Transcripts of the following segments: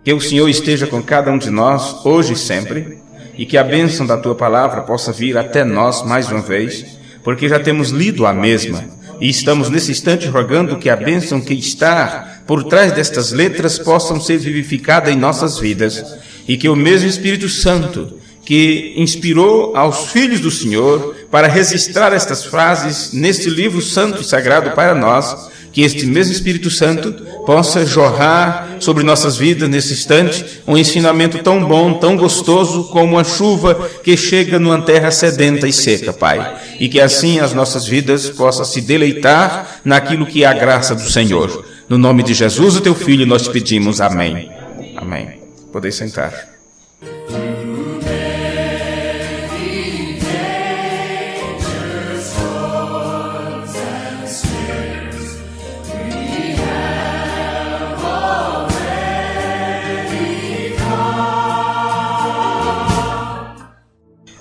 Que o Senhor esteja com cada um de nós, hoje e sempre, e que a bênção da Tua palavra possa vir até nós mais uma vez, porque já temos lido a mesma, e estamos nesse instante rogando que a bênção que está por trás destas letras possam ser vivificada em nossas vidas, e que o mesmo Espírito Santo, que inspirou aos filhos do Senhor para registrar estas frases neste livro santo e sagrado para nós, que este mesmo Espírito Santo possa jorrar sobre nossas vidas nesse instante um ensinamento tão bom, tão gostoso como a chuva que chega numa terra sedenta e seca, Pai. E que assim as nossas vidas possam se deleitar naquilo que é a graça do Senhor. No nome de Jesus, o Teu Filho, nós te pedimos. Amém. Amém. Podeis sentar.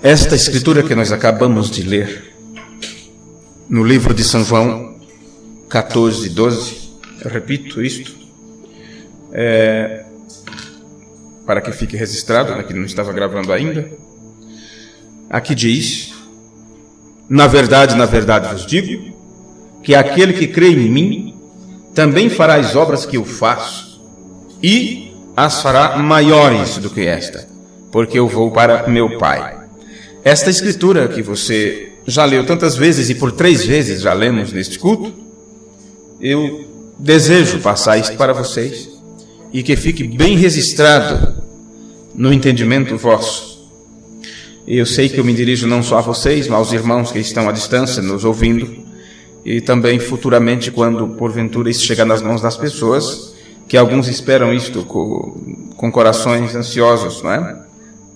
Esta escritura que nós acabamos de ler, no livro de São João 14, 12, eu repito isto, para que fique registrado, né, que não estava gravando ainda. Aqui diz: na verdade vos digo, que aquele que crê em mim, também fará as obras que eu faço, e as fará maiores do que esta, porque eu vou para meu Pai. Esta escritura que você já leu tantas vezes e por 3 vezes já lemos neste culto, eu desejo passar isto para vocês e que fique bem registrado no entendimento vosso. Eu sei que eu me dirijo não só a vocês, mas aos irmãos que estão à distância nos ouvindo, e também futuramente, quando porventura isso chegar nas mãos das pessoas, que alguns esperam isto com corações ansiosos, não é?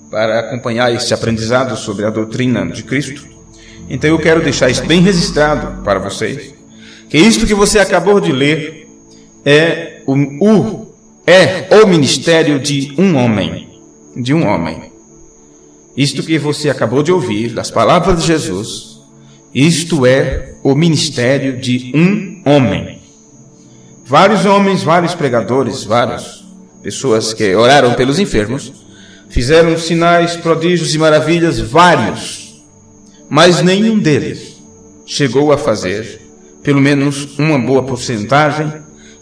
Para acompanhar este aprendizado sobre a doutrina de Cristo. Então eu quero deixar isso bem registrado para vocês, que isto que você acabou de ler é o ministério de um homem. Isto que você acabou de ouvir, das palavras de Jesus, isto é o ministério de um homem. Vários homens, vários pregadores, várias pessoas que oraram pelos enfermos, fizeram sinais, prodígios e maravilhas, vários, mas nenhum deles chegou a fazer, pelo menos uma boa porcentagem,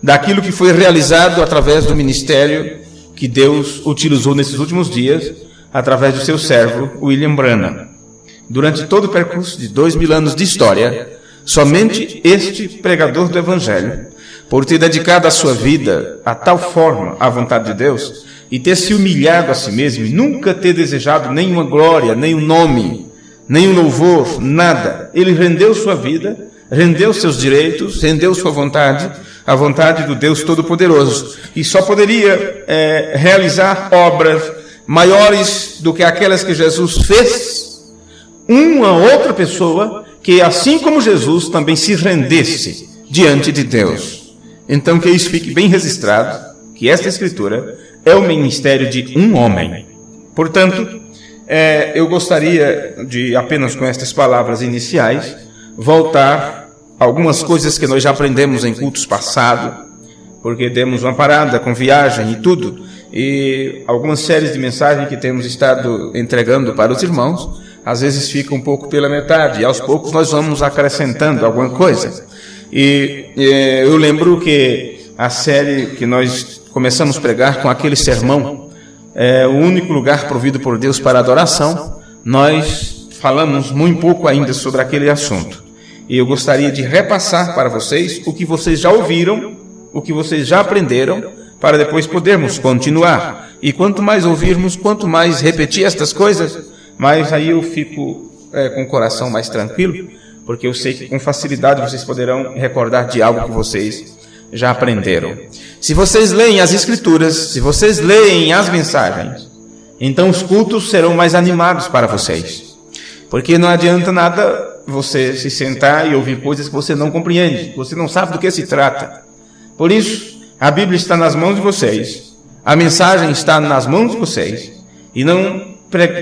daquilo que foi realizado através do ministério que Deus utilizou nesses últimos dias, através do seu servo, William Branham. Durante todo o percurso de 2000 anos de história, somente este pregador do Evangelho, por ter dedicado a sua vida a tal forma à vontade de Deus, e ter se humilhado a si mesmo, e nunca ter desejado nenhuma glória, nenhum nome, nenhum louvor, nada. Ele rendeu sua vida, rendeu seus direitos, rendeu sua vontade, a vontade do Deus Todo-Poderoso. E só poderia realizar obras maiores do que aquelas que Jesus fez, uma outra pessoa que, assim como Jesus, também se rendesse diante de Deus. Então que isso fique bem registrado, que esta escritura é o ministério de um homem. Portanto, eu gostaria de, apenas com estas palavras iniciais, voltar a algumas coisas que nós já aprendemos em cultos passados, porque demos uma parada com viagem e tudo, e algumas séries de mensagens que temos estado entregando para os irmãos, às vezes fica um pouco pela metade, e aos poucos nós vamos acrescentando alguma coisa. E eu lembro que a série que nós começamos a pregar com aquele sermão, o único lugar provido por Deus para adoração, nós falamos muito pouco ainda sobre aquele assunto. E eu gostaria de repassar para vocês o que vocês já ouviram, o que vocês já aprenderam, para depois podermos continuar. E quanto mais ouvirmos, quanto mais repetir estas coisas, mais aí eu fico com o coração mais tranquilo, porque eu sei que com facilidade vocês poderão recordar de algo que vocês já aprenderam. Se vocês leem as Escrituras, se vocês leem as mensagens, então os cultos serão mais animados para vocês. Porque não adianta nada você se sentar e ouvir coisas que você não compreende, você não sabe do que se trata. Por isso, a Bíblia está nas mãos de vocês, a mensagem está nas mãos de vocês, e não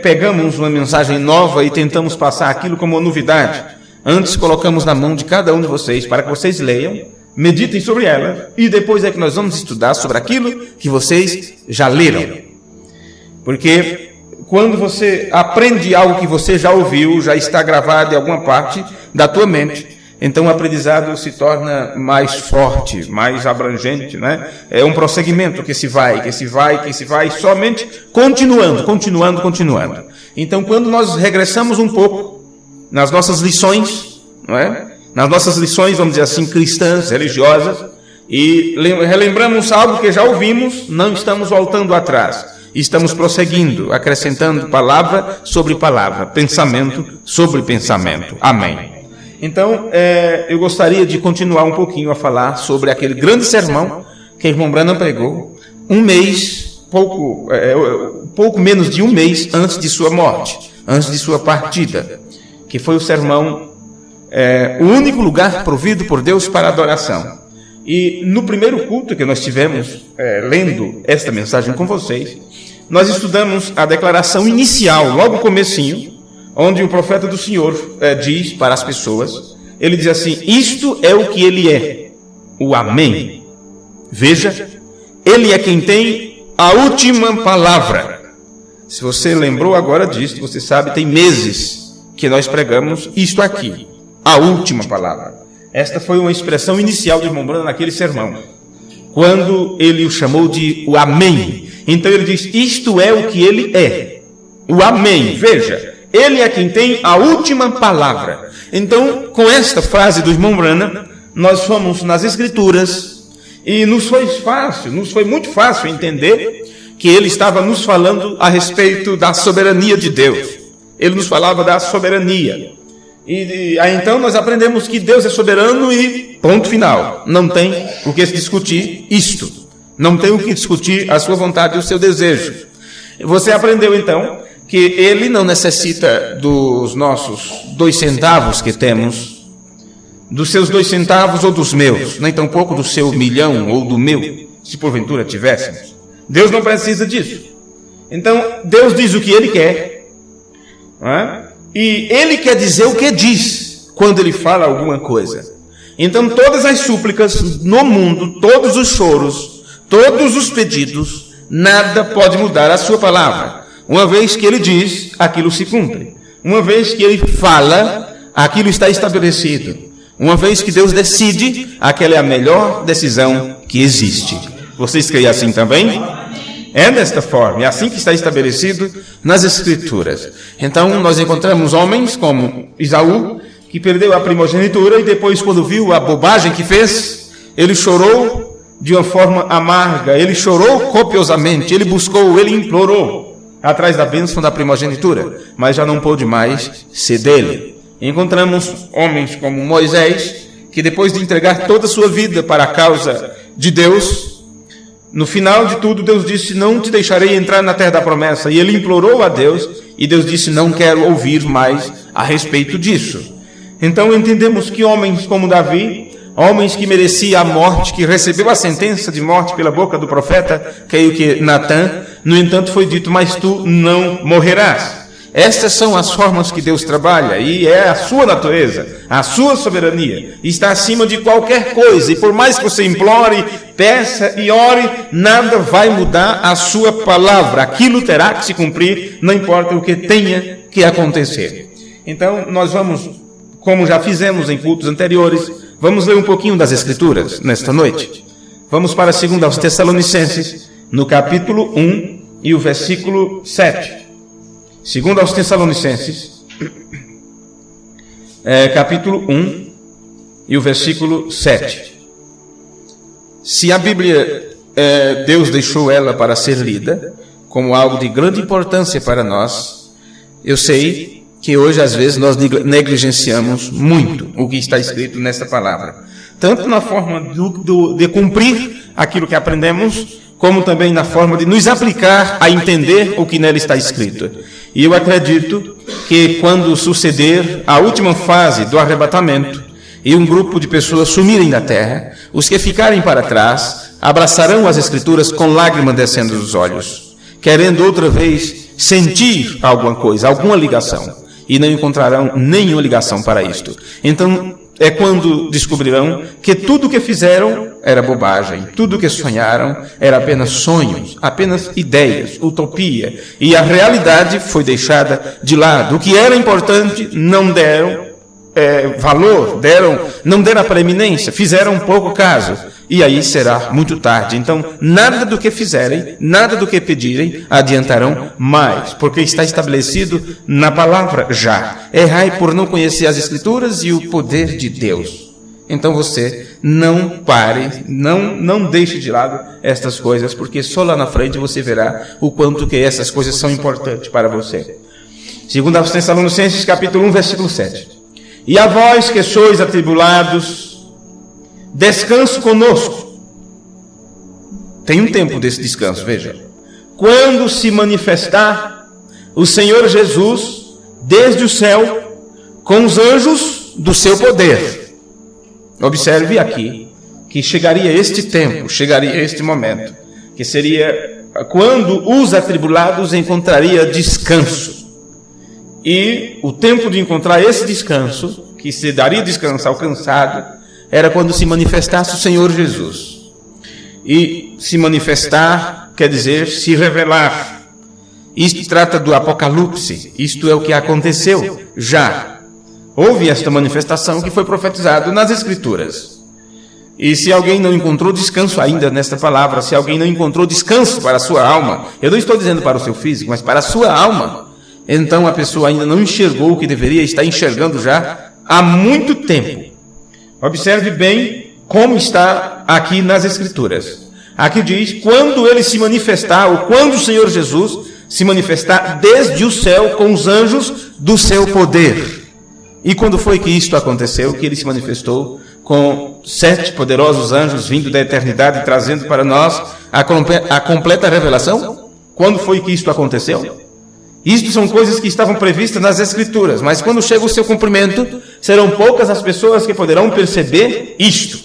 pegamos uma mensagem nova e tentamos passar aquilo como uma novidade. Antes colocamos na mão de cada um de vocês para que vocês leiam, meditem sobre ela, e depois é que nós vamos estudar sobre aquilo que vocês já leram. Porque quando você aprende algo que você já ouviu, já está gravado em alguma parte da tua mente, então o aprendizado se torna mais forte, mais abrangente, né? É um prosseguimento que se vai, somente continuando. Então, quando nós regressamos um pouco nas nossas lições, não é? Nas nossas lições, vamos dizer assim, cristãs, religiosas, e relembramos algo que já ouvimos, não estamos voltando atrás, estamos prosseguindo, acrescentando palavra sobre palavra, pensamento sobre pensamento. Amém. Então, eu gostaria de continuar um pouquinho a falar sobre aquele grande sermão que o irmão Branham pregou, pouco menos de um mês antes de sua morte, antes de sua partida, que foi o sermão, o único lugar provido por Deus para adoração. E no primeiro culto que nós tivemos, lendo esta mensagem com vocês, nós estudamos a declaração inicial, logo no comecinho, onde o profeta do Senhor diz para as pessoas, ele diz assim: isto é o que ele é, o Amém. Veja, ele é quem tem a última palavra. Se você lembrou agora disso, você sabe, tem meses que nós pregamos isto aqui, a última palavra. Esta foi uma expressão inicial de irmão Branham naquele sermão, quando ele o chamou de o Amém. Então ele diz, isto é o que ele é, o Amém. Veja, ele é quem tem a última palavra. Então, com esta frase do irmão Branham, nós fomos nas Escrituras e nos foi muito fácil entender que ele estava nos falando a respeito da soberania de Deus. Ele nos falava da soberania. E aí então nós aprendemos que Deus é soberano e ponto final. Não tem o que se discutir isto. Não tem o que discutir a sua vontade e o seu desejo. Você aprendeu então que ele não necessita dos nossos 2 centavos que temos, dos seus 2 centavos ou dos meus, nem tampouco do seu 1 milhão ou do meu, se porventura tivéssemos. Deus não precisa disso. Então, Deus diz o que ele quer, não é? E ele quer dizer o que diz quando ele fala alguma coisa. Então, todas as súplicas no mundo, todos os choros, todos os pedidos, nada pode mudar a sua palavra. Uma vez que ele diz, aquilo se cumpre. Uma vez que ele fala, aquilo está estabelecido. Uma vez que Deus decide, aquela é a melhor decisão que existe. Vocês creem assim também? É desta forma, é assim que está estabelecido nas Escrituras. Então, nós encontramos homens como Esaú, que perdeu a primogenitura e depois, quando viu a bobagem que fez, ele chorou de uma forma amarga, ele chorou copiosamente, ele buscou, ele implorou atrás da bênção da primogenitura, mas já não pôde mais ser dele. Encontramos homens como Moisés, que depois de entregar toda a sua vida para a causa de Deus, no final de tudo Deus disse, não te deixarei entrar na terra da promessa, e ele implorou a Deus, e Deus disse, não quero ouvir mais a respeito disso. Então entendemos que homens como Davi, homens que mereciam a morte, que recebeu a sentença de morte pela boca do profeta, creio que Natã, no entanto foi dito, mas tu não morrerás. Estas são as formas que Deus trabalha, e é a sua natureza, a sua soberania, está acima de qualquer coisa, e por mais que você implore, peça e ore, nada vai mudar a sua palavra, aquilo terá que se cumprir, não importa o que tenha que acontecer. Então nós vamos, como já fizemos em cultos anteriores, vamos ler um pouquinho das Escrituras nesta noite. Vamos para 2 aos Tessalonicenses, no capítulo 1 e o versículo 7. 2 aos Tessalonicenses, capítulo 1 e o versículo 7. Se a Bíblia, Deus deixou ela para ser lida como algo de grande importância para nós, eu sei que hoje às vezes nós negligenciamos muito o que está escrito nesta palavra, tanto na forma de cumprir aquilo que aprendemos, como também na forma de nos aplicar a entender o que nela está escrito. E eu acredito que quando suceder a última fase do arrebatamento e um grupo de pessoas sumirem da terra, os que ficarem para trás abraçarão as Escrituras com lágrimas descendo dos olhos, querendo outra vez sentir alguma coisa, alguma ligação, e não encontrarão nenhuma ligação para isto. Então, é quando descobrirão que tudo o que fizeram era bobagem, tudo o que sonharam era apenas sonhos, apenas ideias, utopia, e a realidade foi deixada de lado. O que era importante não deram valor, não deram a preeminência, fizeram pouco caso, e aí será muito tarde. Então, nada do que fizerem, nada do que pedirem, adiantarão mais, porque está estabelecido na palavra já. Errai por não conhecer as Escrituras e o poder de Deus. Então você não pare, não deixe de lado estas coisas, porque só lá na frente você verá o quanto que essas coisas são importantes para você. Segundo aos Tessalonicenses, capítulo 1, versículo 7. E a vós que sois atribulados, descanso conosco. Tem um tempo desse descanso, veja. Quando se manifestar o Senhor Jesus desde o céu com os anjos do seu poder. Observe aqui que chegaria este tempo, chegaria este momento, que seria quando os atribulados encontraria descanso. E o tempo de encontrar esse descanso, que se daria descanso ao cansado, era quando se manifestasse o Senhor Jesus. E se manifestar quer dizer se revelar. Isto trata do Apocalipse, isto é o que aconteceu já. Houve esta manifestação que foi profetizado nas Escrituras. E se alguém não encontrou descanso ainda nesta palavra, se alguém não encontrou descanso para a sua alma, eu não estou dizendo para o seu físico, mas para a sua alma, então a pessoa ainda não enxergou o que deveria estar enxergando já há muito tempo. Observe bem como está aqui nas Escrituras. Aqui diz, quando ele se manifestar, ou quando o Senhor Jesus se manifestar desde o céu com os anjos do seu poder. E quando foi que isto aconteceu? Que ele se manifestou com 7 poderosos anjos vindo da eternidade, trazendo para nós a completa revelação? Quando foi que isto aconteceu? Isto são coisas que estavam previstas nas Escrituras, mas quando chega o seu cumprimento, serão poucas as pessoas que poderão perceber isto,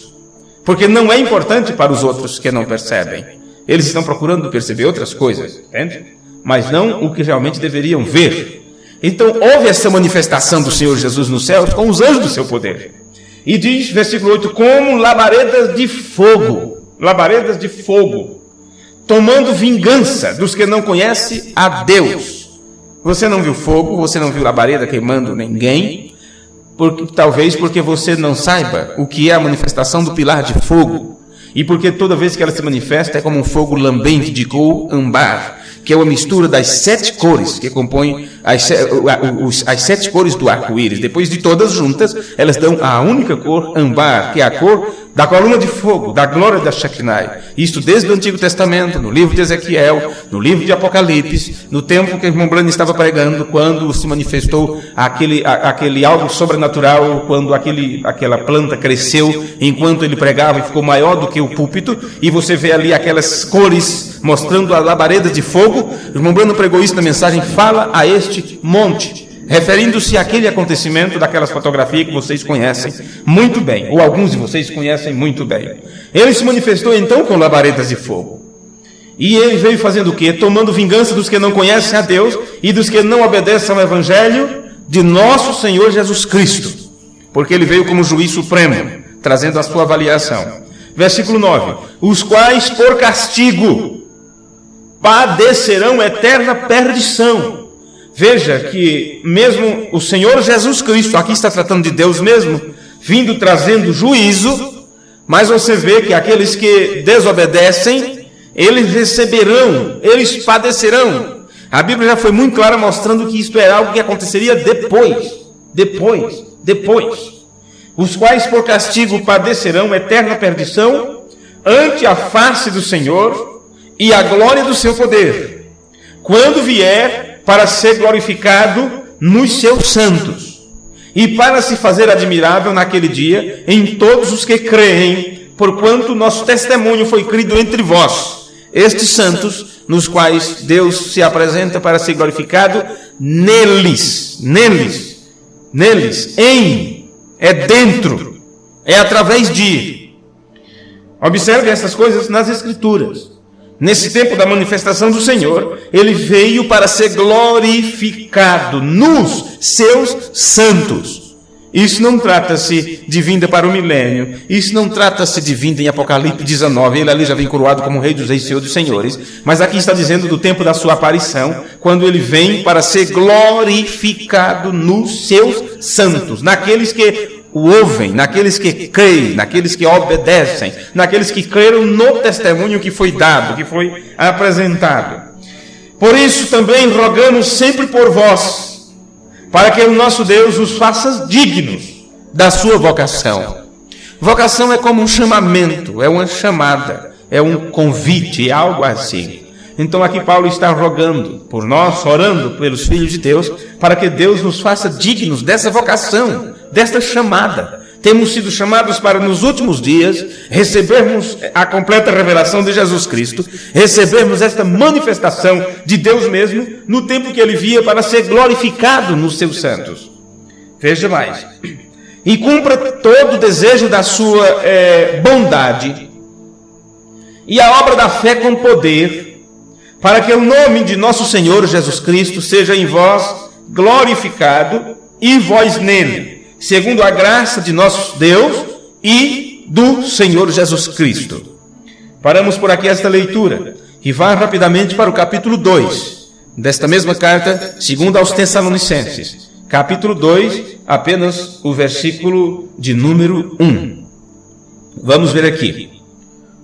porque não é importante para os outros que não percebem. Eles estão procurando perceber outras coisas, entende? Mas não o que realmente deveriam ver. Então houve essa manifestação do Senhor Jesus no céu com os anjos do seu poder. E diz, versículo 8, como labaredas de fogo, tomando vingança dos que não conhecem a Deus. Você não viu fogo, você não viu labareda queimando ninguém, talvez porque você não saiba o que é a manifestação do pilar de fogo, e porque toda vez que ela se manifesta é como um fogo lambente de cor âmbar, que é uma mistura das 7 cores que compõem as 7 cores do arco-íris. Depois de todas juntas, elas dão a única cor âmbar, que é a cor da coluna de fogo, da glória da Shekinah. Isto desde o Antigo Testamento, no livro de Ezequiel, no livro de Apocalipse, no tempo que o irmão Brani estava pregando, quando se manifestou aquele algo sobrenatural, quando aquela planta cresceu enquanto ele pregava e ficou maior do que o púlpito, e você vê ali aquelas cores mostrando a labareda de fogo. O irmão Brani pregou isso na mensagem Fala a este monte, referindo-se àquele acontecimento daquelas fotografias que vocês conhecem muito bem, ou alguns de vocês conhecem muito bem. Ele se manifestou então com labaredas de fogo. E ele veio fazendo o quê? Tomando vingança dos que não conhecem a Deus e dos que não obedecem ao Evangelho de nosso Senhor Jesus Cristo. Porque ele veio como juiz supremo, trazendo a sua avaliação. Versículo 9. Os quais por castigo padecerão eterna perdição. Veja que mesmo o Senhor Jesus Cristo, aqui está tratando de Deus mesmo, vindo trazendo juízo, mas você vê que aqueles que desobedecem, eles receberão, eles padecerão. A Bíblia já foi muito clara mostrando que isto era algo que aconteceria depois. Os quais por castigo padecerão eterna perdição ante a face do Senhor e a glória do seu poder, quando vier para ser glorificado nos seus santos, e para se fazer admirável naquele dia em todos os que creem, porquanto nosso testemunho foi crido entre vós, estes santos, nos quais Deus se apresenta para ser glorificado neles, é dentro, é através de. Observe essas coisas nas Escrituras. Nesse tempo da manifestação do Senhor, ele veio para ser glorificado nos seus santos. Isso não trata-se de vinda para o milênio. Isso não trata-se de vinda em Apocalipse 19. Ele ali já vem coroado como Rei dos Reis e Senhor dos Senhores. Mas aqui está dizendo do tempo da sua aparição, quando ele vem para ser glorificado nos seus santos, naqueles que o ouvem, naqueles que creem, naqueles que obedecem, naqueles que creram no testemunho que foi dado, que foi apresentado. Por isso também rogamos sempre por vós, para que o nosso Deus os faça dignos da sua vocação. Vocação é como um chamamento, é uma chamada, é um convite, é algo assim. Então aqui Paulo está rogando por nós, orando pelos filhos de Deus, para que Deus nos faça dignos dessa vocação, desta chamada. Temos sido chamados para nos últimos dias recebermos a completa revelação de Jesus Cristo, recebermos esta manifestação de Deus mesmo no tempo que ele via para ser glorificado nos seus santos. Veja mais. E cumpra todo o desejo da sua bondade e a obra da fé com poder, para que o nome de nosso Senhor Jesus Cristo seja em vós glorificado e vós nele, segundo a graça de nosso Deus e do Senhor Jesus Cristo. Paramos por aqui esta leitura e vá rapidamente para o capítulo 2 desta mesma carta, segundo aos Tessalonicenses. Capítulo 2, apenas o versículo de número 1. Vamos ver aqui.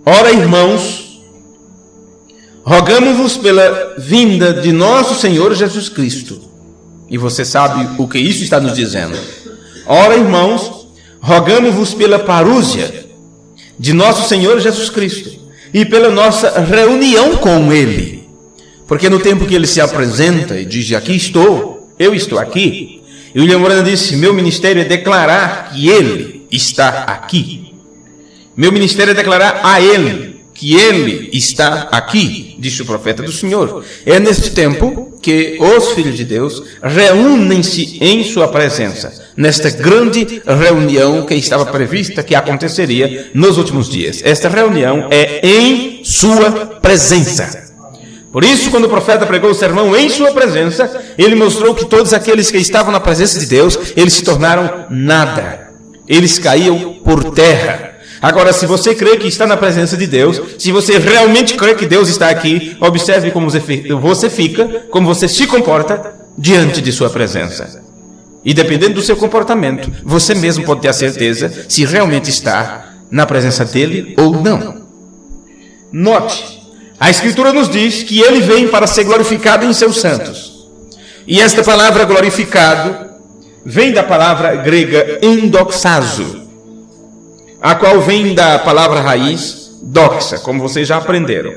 Ora, irmãos, rogamos-vos pela vinda de nosso Senhor Jesus Cristo. E você sabe o que isso está nos dizendo. Ora, irmãos, rogamos-vos pela parúzia de nosso Senhor Jesus Cristo e pela nossa reunião com Ele. Porque no tempo que Ele se apresenta e diz, aqui estou, eu estou aqui, e William Moreno disse, meu ministério é declarar que Ele está aqui. Meu ministério é declarar a Ele que Ele está aqui, disse o profeta do Senhor. É neste tempo que os filhos de Deus reúnem-se em sua presença, nesta grande reunião que estava prevista, que aconteceria nos últimos dias. Esta reunião é em sua presença. Por isso, quando o profeta pregou o sermão em sua presença, ele mostrou que todos aqueles que estavam na presença de Deus, eles se tornaram nada. Eles caíam por terra. Agora, se você crê que está na presença de Deus, se você realmente crê que Deus está aqui, observe como você fica, como você se comporta diante de sua presença. E dependendo do seu comportamento, você mesmo pode ter a certeza se realmente está na presença dele ou não. Note, a Escritura nos diz que ele vem para ser glorificado em seus santos. E esta palavra glorificado vem da palavra grega endoxazo, a qual vem da palavra raiz doxa, como vocês já aprenderam.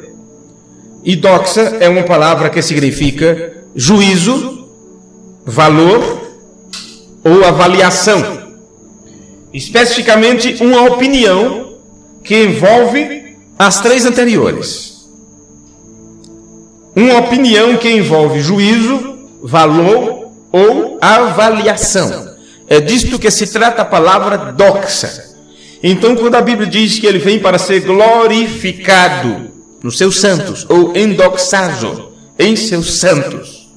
E doxa é uma palavra que significa juízo, valor ou avaliação. Especificamente uma opinião que envolve as três anteriores. Uma opinião que envolve juízo, valor ou avaliação. É disto que se trata a palavra doxa. Então, quando a Bíblia diz que ele vem para ser glorificado nos seus santos, ou endoxazo, em seus santos,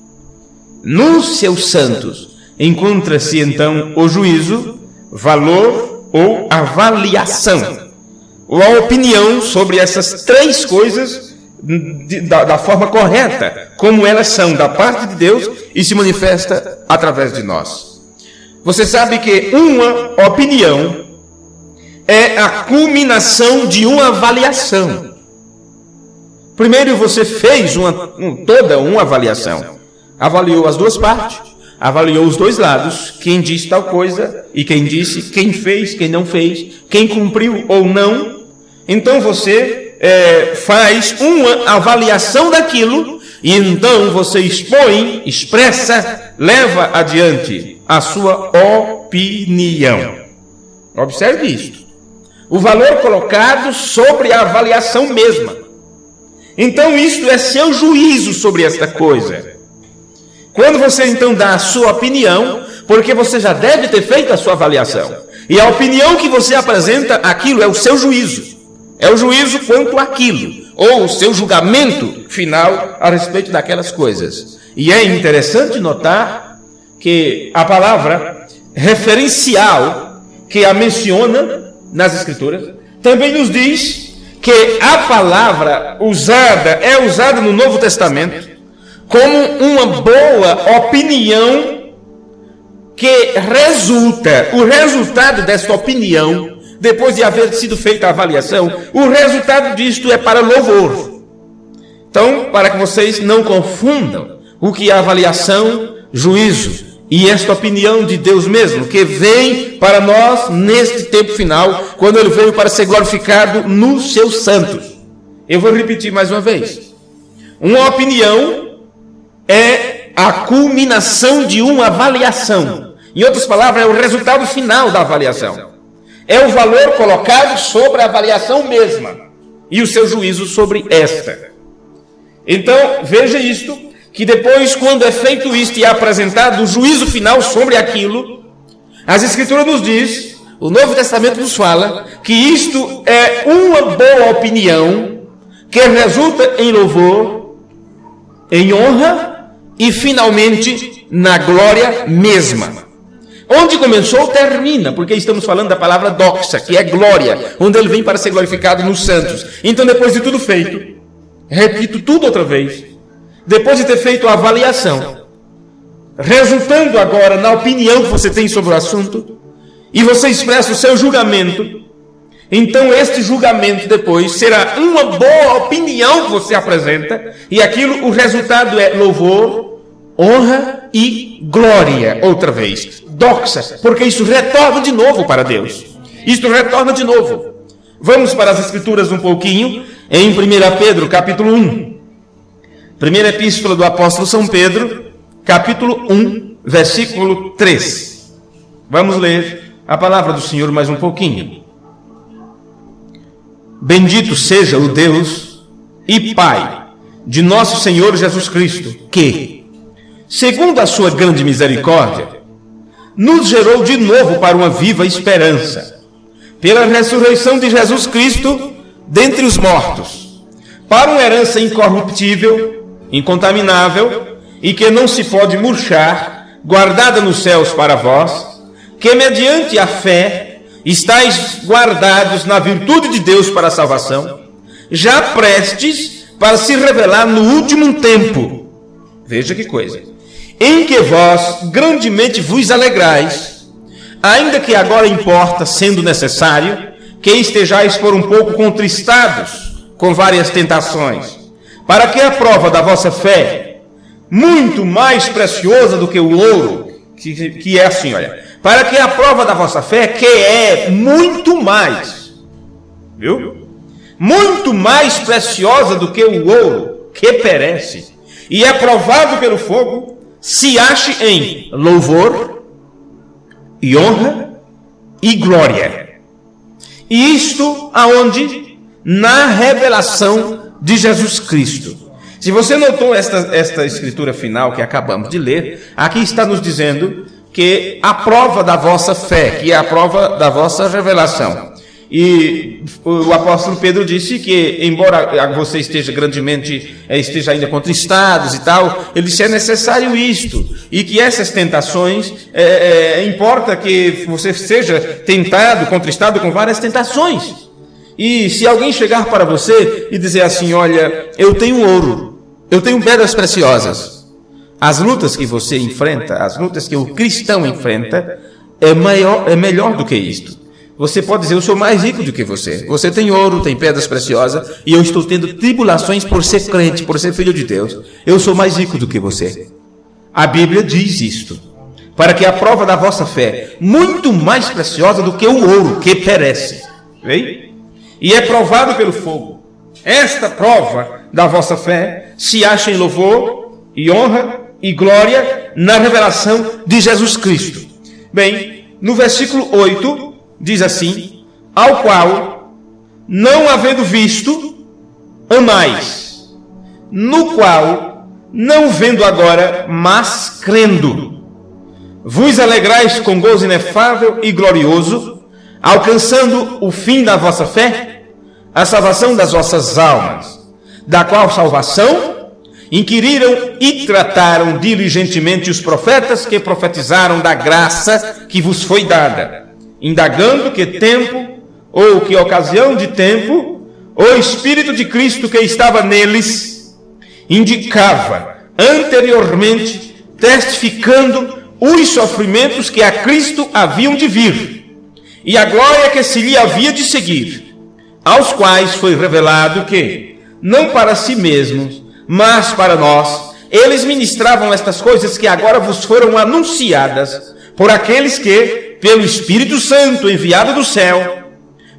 nos seus santos, encontra-se então o juízo, valor ou avaliação, ou a opinião sobre essas três coisas da forma correta, como elas são da parte de Deus e se manifesta através de nós. Você sabe que uma opinião é a culminação de uma avaliação. Primeiro você fez toda uma avaliação. Avaliou as duas partes, avaliou os dois lados, quem disse tal coisa e quem disse, quem fez, quem não fez, quem cumpriu ou não. Então você faz uma avaliação daquilo e então você expõe, expressa, leva adiante a sua opinião. Observe isto. O valor colocado sobre a avaliação mesma. Então isto é seu juízo sobre esta coisa. Quando você então dá a sua opinião, porque você já deve ter feito a sua avaliação. E a opinião que você apresenta, aquilo é o seu juízo. É o juízo quanto àquilo, ou o seu julgamento final a respeito daquelas coisas. E é interessante notar que a palavra referencial que a menciona nas Escrituras, também nos diz que a palavra é usada no Novo Testamento como uma boa opinião que o resultado dessa opinião, depois de haver sido feita a avaliação, o resultado disto é para louvor. Então, para que vocês não confundam o que é avaliação, juízo, e esta opinião de Deus mesmo, que vem para nós neste tempo final, quando Ele veio para ser glorificado nos seus santos. Eu vou repetir mais uma vez. Uma opinião é a culminação de uma avaliação. Em outras palavras, é o resultado final da avaliação. É o valor colocado sobre a avaliação mesma e o seu juízo sobre esta. Então, veja isto, que depois, quando é feito isto e é apresentado o juízo final sobre aquilo, as Escrituras nos diz, o Novo Testamento nos fala, que isto é uma boa opinião que resulta em louvor, em honra e, finalmente, na glória mesma. Onde começou, termina, porque estamos falando da palavra doxa, que é glória, onde Ele vem para ser glorificado nos santos. Então, depois de tudo feito, repito tudo outra vez, depois de ter feito a avaliação, resultando agora na opinião que você tem sobre o assunto, e você expressa o seu julgamento, então este julgamento depois será uma boa opinião que você apresenta, e aquilo, o resultado é louvor, honra e glória, outra vez, doxa, porque isso retorna de novo para Deus. Isto retorna de novo. Vamos para as Escrituras um pouquinho, em 1 Pedro, capítulo 1. Primeira epístola do apóstolo São Pedro, capítulo 1, versículo 3. Vamos ler a palavra do Senhor mais um pouquinho. Bendito seja o Deus e Pai de nosso Senhor Jesus Cristo, que, segundo a sua grande misericórdia, nos gerou de novo para uma viva esperança, pela ressurreição de Jesus Cristo dentre os mortos, para uma herança incorruptível, incontaminável e que não se pode murchar, guardada nos céus para vós, que mediante a fé estáis guardados na virtude de Deus para a salvação, já prestes para se revelar no último tempo. Veja que coisa. Em que vós grandemente vos alegrais, ainda que agora importa, sendo necessário, que estejais por um pouco contristados com várias tentações, para que a prova da vossa fé, muito mais preciosa do que o ouro, que é assim, olha, para que a prova da vossa fé, que é muito mais, viu? Muito mais preciosa do que o ouro, que perece, e é provado pelo fogo, se ache em louvor, e honra, e glória. E isto aonde? Na revelação de Jesus Cristo. Se você notou esta escritura final que acabamos de ler, aqui está nos dizendo que a prova da vossa fé, que é a prova da vossa revelação. E o apóstolo Pedro disse que, embora você esteja ainda contristados e tal, ele disse, é necessário isto, e que essas tentações, importa que você seja tentado, contristado com várias tentações. E se alguém chegar para você e dizer assim, olha, eu tenho ouro, eu tenho pedras preciosas, as lutas que você enfrenta, as lutas que o cristão enfrenta, é melhor do que isto. Você pode dizer, eu sou mais rico do que você. Você tem ouro, tem pedras preciosas, e eu estou tendo tribulações por ser crente, por ser filho de Deus. Eu sou mais rico do que você. A Bíblia diz isto, para que a prova da vossa fé, muito mais preciosa do que o ouro, que perece. Vem? E é provado pelo fogo. Esta prova da vossa fé se acha em louvor e honra e glória na revelação de Jesus Cristo. Bem, no versículo 8, diz assim, ao qual, não havendo visto, amais, no qual, não vendo agora, mas crendo, vos alegrais com gozo inefável e glorioso, alcançando o fim da vossa fé, a salvação das vossas almas, da qual salvação inquiriram e trataram diligentemente os profetas que profetizaram da graça que vos foi dada, indagando que tempo, ou que ocasião de tempo, o Espírito de Cristo que estava neles indicava anteriormente, testificando os sofrimentos que a Cristo haviam de vir, e a glória que se lhe havia de seguir, aos quais foi revelado que, não para si mesmos, mas para nós, eles ministravam estas coisas que agora vos foram anunciadas por aqueles que, pelo Espírito Santo enviado do céu,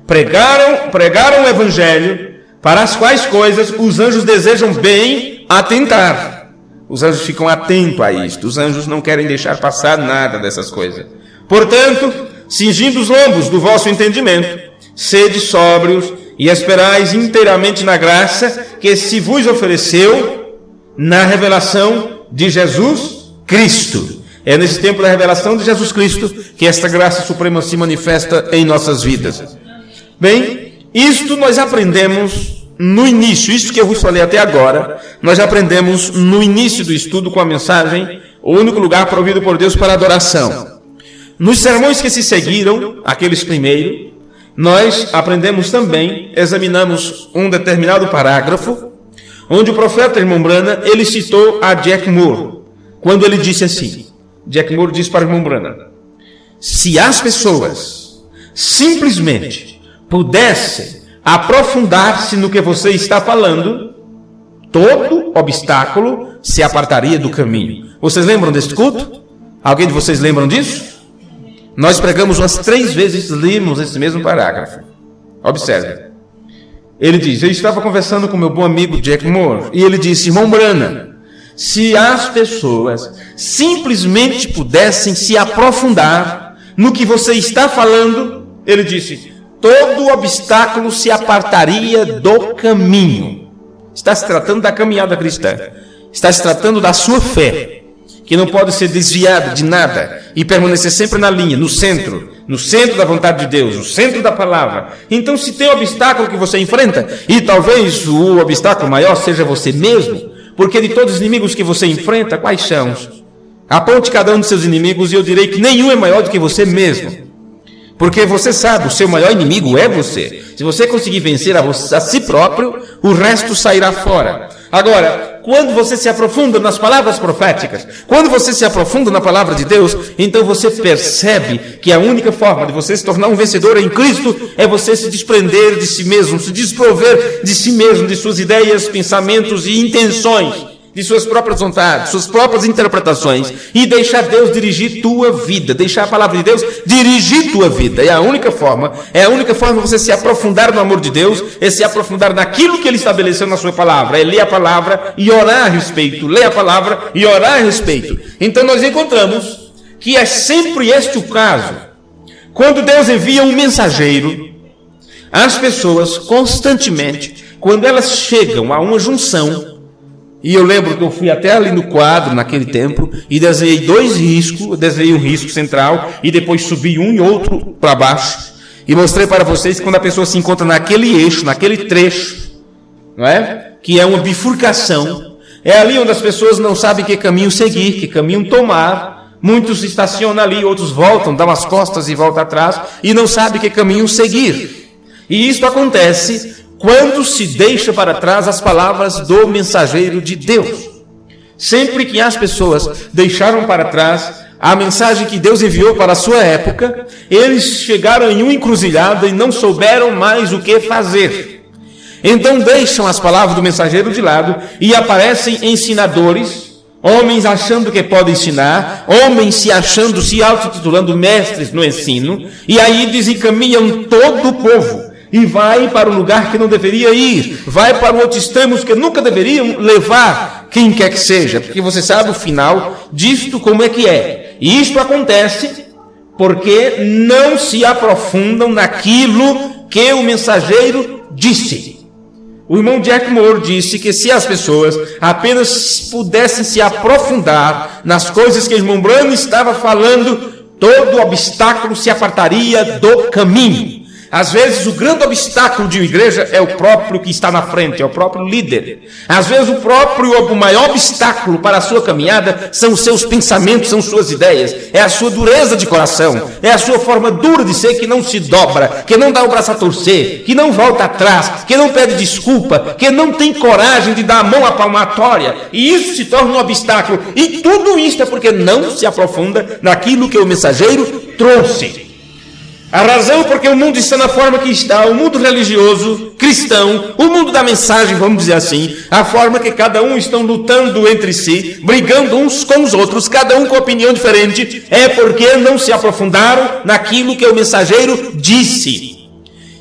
pregaram o Evangelho, para as quais coisas os anjos desejam bem atentar. Os anjos ficam atentos a isto. Os anjos não querem deixar passar nada dessas coisas. Portanto, cingindo os lombos do vosso entendimento, sede sóbrios e esperais inteiramente na graça que se vos ofereceu na revelação de Jesus Cristo. É nesse tempo da revelação de Jesus Cristo que esta graça suprema se manifesta em nossas vidas. Bem, isto nós aprendemos no início, isso que eu vos falei até agora, nós aprendemos no início do estudo com a mensagem, o único lugar provido por Deus para adoração. Nos sermões que se seguiram, aqueles primeiros, nós aprendemos também, examinamos um determinado parágrafo, onde o profeta irmão Branham, ele citou a Jack Moore, quando ele disse assim, Jack Moore disse para o irmão Branham, se as pessoas simplesmente pudessem aprofundar-se no que você está falando, todo obstáculo se apartaria do caminho. Vocês lembram desse culto? Alguém de vocês lembram disso? Nós pregamos umas 3 vezes, lemos esse mesmo parágrafo. Observe. Ele diz, eu estava conversando com meu bom amigo Jack Moore, e ele disse, irmão Branham, se as pessoas simplesmente pudessem se aprofundar no que você está falando, ele disse, todo obstáculo se apartaria do caminho. Está se tratando da caminhada cristã. Está se tratando da sua fé, que não pode ser desviada de nada e permanecer sempre na linha, no centro da vontade de Deus, no centro da palavra. Então, se tem obstáculo que você enfrenta, e talvez o obstáculo maior seja você mesmo, porque de todos os inimigos que você enfrenta, quais são? Aponte cada um dos seus inimigos e eu direi que nenhum é maior do que você mesmo. Porque você sabe, o seu maior inimigo é você. Se você conseguir vencer a si próprio, o resto sairá fora. Agora, quando você se aprofunda nas palavras proféticas, quando você se aprofunda na palavra de Deus, então você percebe que a única forma de você se tornar um vencedor em Cristo é você se desprender de si mesmo, se desprover de si mesmo, de suas ideias, pensamentos e intenções, de suas próprias vontades, suas próprias interpretações, e deixar Deus dirigir tua vida, deixar a palavra de Deus dirigir tua vida. É a única forma de você se aprofundar no amor de Deus, é se aprofundar naquilo que Ele estabeleceu na sua palavra, é ler a palavra e orar a respeito, ler a palavra e orar a respeito. Então nós encontramos que é sempre este o caso. Quando Deus envia um mensageiro, as pessoas constantemente, quando elas chegam a uma junção, e eu lembro que eu fui até ali no quadro, naquele tempo, e desenhei 2 riscos, eu desenhei um risco central, e depois subi um e outro para baixo, e mostrei para vocês que quando a pessoa se encontra naquele eixo, naquele trecho, não é? Que é uma bifurcação, é ali onde as pessoas não sabem que caminho seguir, que caminho tomar, muitos estacionam ali, outros voltam, dão as costas e voltam atrás, e não sabem que caminho seguir. E isso acontece quando se deixa para trás as palavras do mensageiro de Deus. Sempre que as pessoas deixaram para trás a mensagem que Deus enviou para a sua época, eles chegaram em uma encruzilhada e não souberam mais o que fazer. Então deixam as palavras do mensageiro de lado e aparecem ensinadores, homens achando que podem ensinar, homens se achando, se autotitulando mestres no ensino, e aí desencaminham todo o povo. E vai para um lugar que não deveria ir, vai para outros extremos que nunca deveriam levar quem quer que seja, porque você sabe o final disto como é que é. E isto acontece porque não se aprofundam naquilo que o mensageiro disse. O irmão Jack Moore disse que se as pessoas apenas pudessem se aprofundar nas coisas que o irmão Branham estava falando, todo obstáculo se apartaria do caminho. Às vezes o grande obstáculo de uma igreja é o próprio que está na frente, é o próprio líder. Às vezes o maior obstáculo para a sua caminhada são os seus pensamentos, são suas ideias, é a sua dureza de coração, é a sua forma dura de ser que não se dobra, que não dá o braço a torcer, que não volta atrás, que não pede desculpa, que não tem coragem de dar a mão à palmatória, e isso se torna um obstáculo. E tudo isso é porque não se aprofunda naquilo que o mensageiro trouxe. A razão porque o mundo está na forma que está, o mundo religioso, cristão, o mundo da mensagem, vamos dizer assim, a forma que cada um estão lutando entre si, brigando uns com os outros, cada um com opinião diferente, é porque não se aprofundaram naquilo que o mensageiro disse.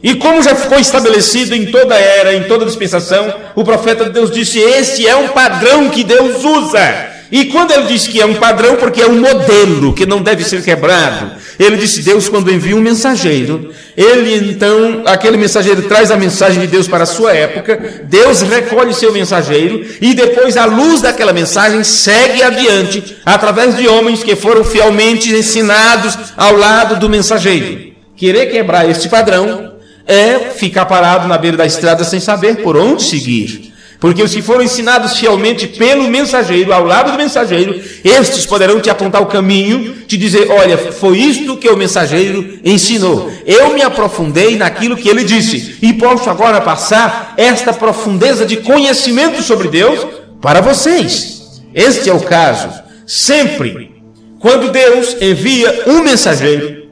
E como já ficou estabelecido em toda era, em toda dispensação, o profeta de Deus disse: esse é um padrão que Deus usa. E quando ele disse que é um padrão, porque é um modelo que não deve ser quebrado, ele disse: Deus, quando envia um mensageiro, ele então, aquele mensageiro traz a mensagem de Deus para a sua época, Deus recolhe seu mensageiro, e depois a luz daquela mensagem segue adiante, através de homens que foram fielmente ensinados ao lado do mensageiro. Querer quebrar este padrão é ficar parado na beira da estrada sem saber por onde seguir. Porque os que foram ensinados fielmente pelo mensageiro, ao lado do mensageiro, estes poderão te apontar o caminho, te dizer: olha, foi isto que o mensageiro ensinou. Eu me aprofundei naquilo que ele disse, e posso agora passar esta profundeza de conhecimento sobre Deus para vocês. Este é o caso. Sempre, quando Deus envia um mensageiro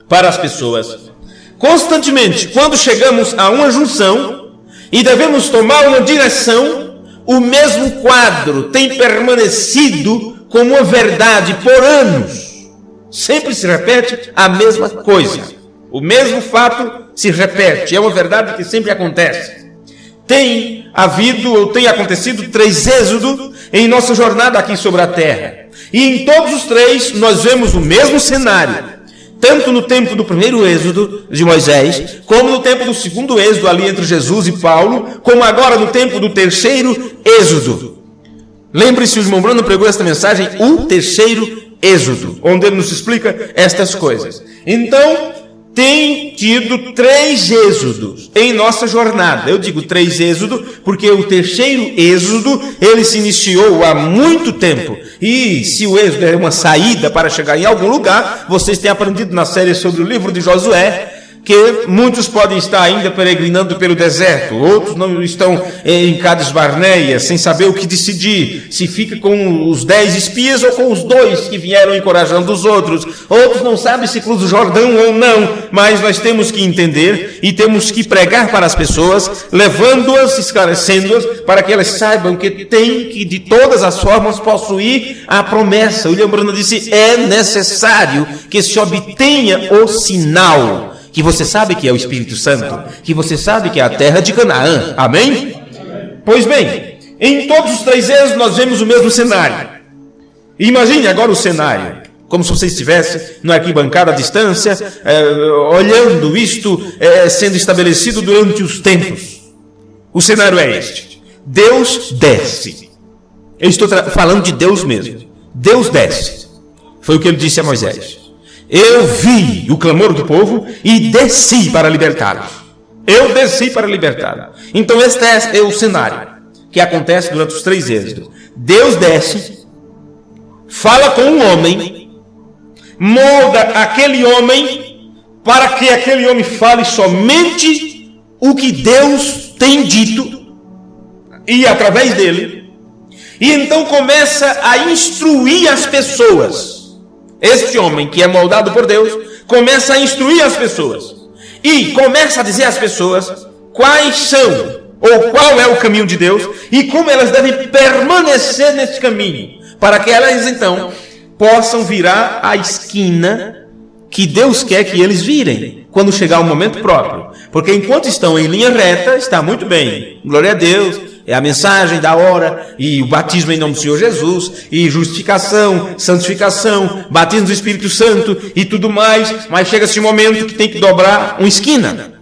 para as pessoas, constantemente, quando chegamos a uma junção e devemos tomar uma direção, o mesmo quadro tem permanecido como uma verdade por anos. Sempre se repete a mesma coisa. O mesmo fato se repete. É uma verdade que sempre acontece. Tem havido ou tem acontecido 3 êxodos em nossa jornada aqui sobre a terra. E em todos os 3 nós vemos o mesmo cenário. Tanto no tempo do primeiro êxodo de Moisés, como no tempo do segundo êxodo ali entre Jesus e Paulo, como agora no tempo do terceiro êxodo. Lembre-se, o irmão Bruno pregou esta mensagem, o terceiro êxodo, onde ele nos explica estas coisas. Então, tem tido 3 êxodos em nossa jornada. Eu digo 3 êxodos porque o terceiro êxodo, ele se iniciou há muito tempo. E se o êxodo é uma saída para chegar em algum lugar, vocês têm aprendido na série sobre o livro de Josué, que muitos podem estar ainda peregrinando pelo deserto, outros não estão em Cades Barneia, sem saber o que decidir, se fica com os 10 espias ou com os 2 que vieram encorajando os outros. Outros não sabem se cruza o Jordão ou não, mas nós temos que entender e temos que pregar para as pessoas, levando-as, esclarecendo-as, para que elas saibam que tem que de todas as formas possuir a promessa. William Branham disse: é necessário que se obtenha o sinal, que você sabe que é o Espírito Santo, que você sabe que é a terra de Canaã. Amém? Pois bem, em todos os 3 êxodos nós vemos o mesmo cenário. Imagine agora o cenário, como se você estivesse numa arquibancada à distância, olhando isto sendo estabelecido durante os tempos. O cenário é este: Deus desce. Eu estou falando de Deus mesmo. Deus desce. Foi o que ele disse a Moisés: eu vi o clamor do povo e desci para libertá-los. Eu desci para libertá-los. Então este é o cenário que acontece durante os 3 êxodos. Deus desce, fala com um homem, molda aquele homem para que aquele homem fale somente o que Deus tem dito, e através dele, e então começa a instruir as pessoas. Este homem que é moldado por Deus começa a instruir as pessoas e começa a dizer às pessoas quais são ou qual é o caminho de Deus e como elas devem permanecer nesse caminho, para que elas então possam virar a esquina que Deus quer que eles virem quando chegar o momento próprio. Porque enquanto estão em linha reta, está muito bem, glória a Deus, é a mensagem da hora, e o batismo em nome do Senhor Jesus, e justificação, santificação, batismo do Espírito Santo e tudo mais, mas chega-se um momento que tem que dobrar uma esquina.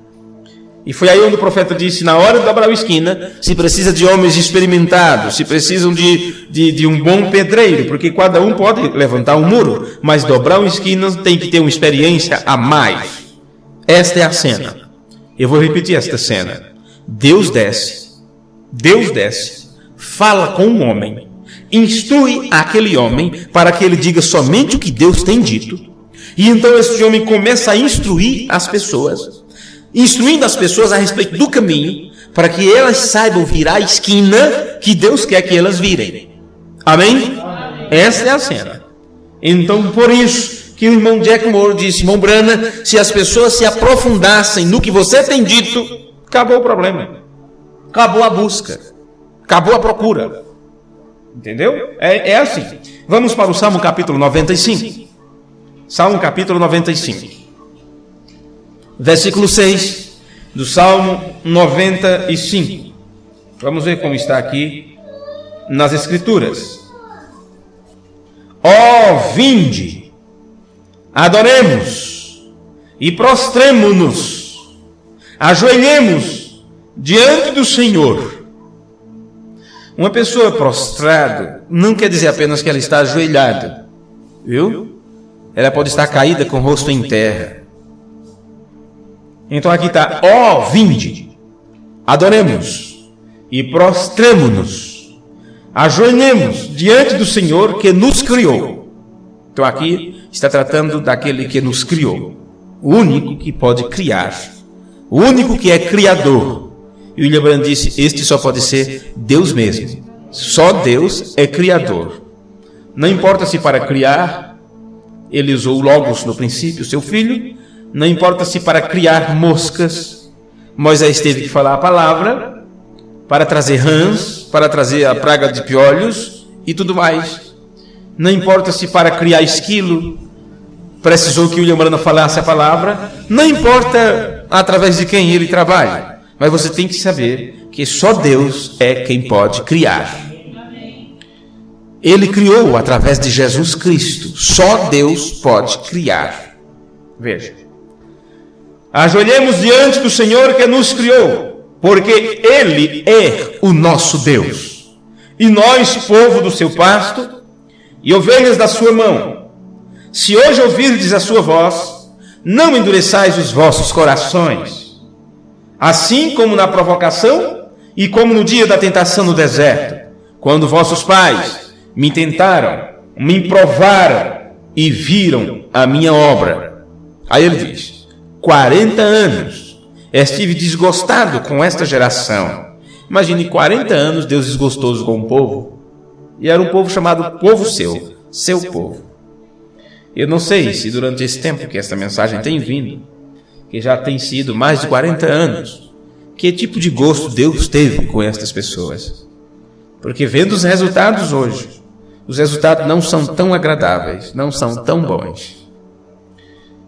E foi aí onde o profeta disse: na hora de dobrar uma esquina, se precisa de homens experimentados, se precisam de um bom pedreiro, porque cada um pode levantar um muro, mas dobrar uma esquina tem que ter uma experiência a mais. Esta é a cena. Eu vou repetir esta cena. Deus desce, fala com um homem, instrui aquele homem para que ele diga somente o que Deus tem dito. E então este homem começa a instruir as pessoas, instruindo as pessoas a respeito do caminho, para que elas saibam virar a esquina que Deus quer que elas virem. Amém? Essa é a cena. Então, por isso que o irmão Jack Moore disse: irmão Branham, se as pessoas se aprofundassem no que você tem dito, acabou o problema. Acabou a busca. Acabou a procura. Entendeu? É assim. Vamos para o Salmo capítulo 95. Salmo capítulo 95. Versículo 6 do Salmo 95. Vamos ver como está aqui nas Escrituras. Ó, vinde, adoremos e prostremo-nos, ajoelhemos diante do Senhor. Uma pessoa prostrada não quer dizer apenas que ela está ajoelhada, viu? Ela pode estar caída com o rosto em terra. Então aqui está: ó, vinde, adoremos e prostremo-nos, ajoelhemos diante do Senhor que nos criou. Então aqui está tratando daquele que nos criou, o único que pode criar, o único que é criador. E William Branham disse: este só pode ser Deus mesmo. Só Deus é criador. Não importa se para criar ele usou o Logos no princípio, seu filho. Não importa se para criar moscas Moisés teve que falar a palavra, para trazer rãs, para trazer a praga de piolhos e tudo mais. Não importa se para criar esquilo precisou que William Branham falasse a palavra. Não importa através de quem ele trabalha, mas você tem que saber que só Deus é quem pode criar. Ele criou através de Jesus Cristo. Só Deus pode criar. Veja: ajoelhemos diante do Senhor que nos criou, porque Ele é o nosso Deus, e nós, povo do seu pasto, e ovelhas da sua mão. Se hoje ouvirdes a sua voz, não endureçais os vossos corações, assim como na provocação e como no dia da tentação no deserto, quando vossos pais me tentaram, me provaram e viram a minha obra. Aí ele diz: 40 anos estive desgostado com esta geração. Imagine 40 anos Deus desgostoso com o povo. E era um povo chamado povo seu povo. Eu não sei se durante esse tempo que esta mensagem tem vindo, que já tem sido mais de 40 anos, que tipo de gosto Deus teve com estas pessoas. Porque vendo os resultados hoje, os resultados não são tão agradáveis, não são tão bons.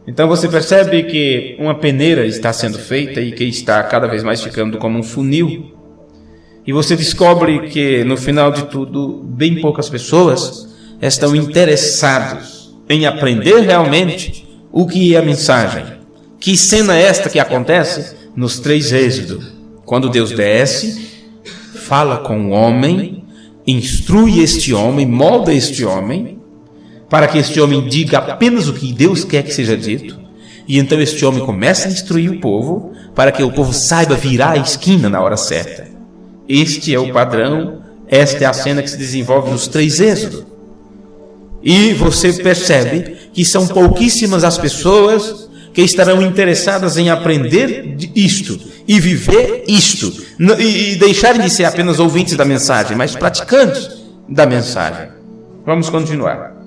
Então você percebe que uma peneira está sendo feita e que está cada vez mais ficando como um funil. E você descobre que no final de tudo, bem poucas pessoas estão interessadas em aprender realmente o que é a mensagem. Que cena é esta que acontece nos 3 Êxodos? Quando Deus desce, fala com o homem, instrui este homem, molda este homem, para que este homem diga apenas o que Deus quer que seja dito. E então este homem começa a instruir o povo, para que o povo saiba virar a esquina na hora certa. Este é o padrão, esta é a cena que se desenvolve nos 3 Êxodos. E você percebe que são pouquíssimas as pessoas que estarão interessadas em aprender isto e viver isto, e deixarem de ser apenas ouvintes da mensagem, mas praticantes da mensagem. Vamos continuar.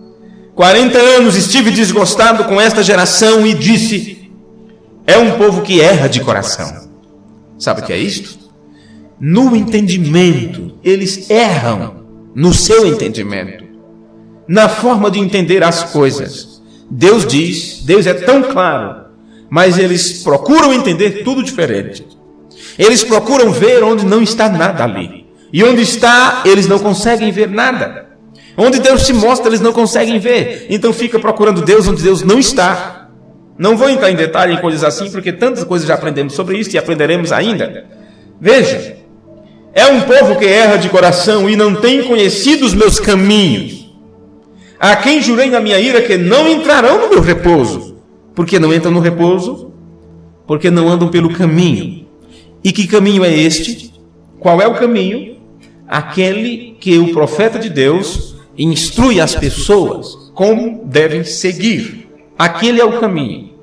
40 anos estive desgostado com esta geração e disse: é um povo que erra de coração. Sabe o que é isto? No entendimento, eles erram no seu entendimento, na forma de entender as coisas. Deus diz, Deus é tão claro, mas eles procuram entender tudo diferente. Eles procuram ver onde não está nada ali. E onde está, eles não conseguem ver nada. Onde Deus se mostra, eles não conseguem ver. Então fica procurando Deus onde Deus não está. Não vou entrar em detalhe em coisas assim, porque tantas coisas já aprendemos sobre isso e aprenderemos ainda. Veja, é um povo que erra de coração e não tem conhecido os meus caminhos. A quem jurei na minha ira que não entrarão no meu repouso. Por que não entram no repouso? porque não andam pelo caminho. E que caminho é este? Qual é o caminho? Aquele que o profeta de Deus instrui as pessoas como devem seguir. Aquele é o caminho.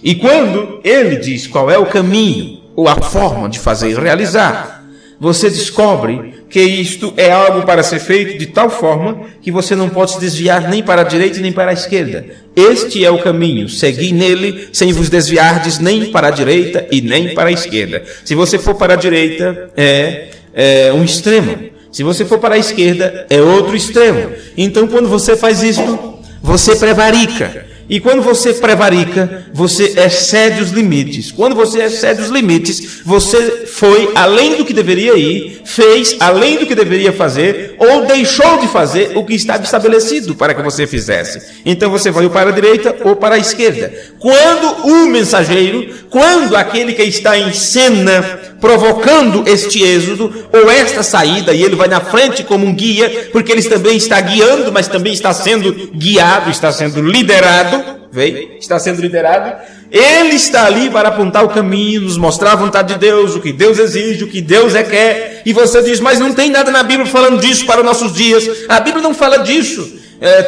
E quando ele diz qual é o caminho, ou a forma de fazer e realizar, você descobre que isto é algo para ser feito de tal forma que você não pode se desviar nem para a direita nem para a esquerda. Este é o caminho, segui nele sem vos desviardes nem para a direita e nem para a esquerda. Se você for para a direita, é um extremo. Se você for para a esquerda, é outro extremo. Então, quando você faz isto, você prevarica. E quando você prevarica, você excede os limites. Quando você excede os limites, você foi além do que deveria ir, fez além do que deveria fazer, ou deixou de fazer o que estava estabelecido para que você fizesse. Então você vai ou para a direita ou para a esquerda. Quando o mensageiro, quando aquele que está em cena provocando este êxodo ou esta saída, e ele vai na frente como um guia, porque ele também está guiando, mas também está sendo guiado, está sendo liderado, está sendo liderado, ele está ali para apontar o caminho, nos mostrar a vontade de Deus, o que Deus exige, o que Deus quer, e você diz, mas não tem nada na Bíblia falando disso para os nossos dias, a Bíblia não fala disso,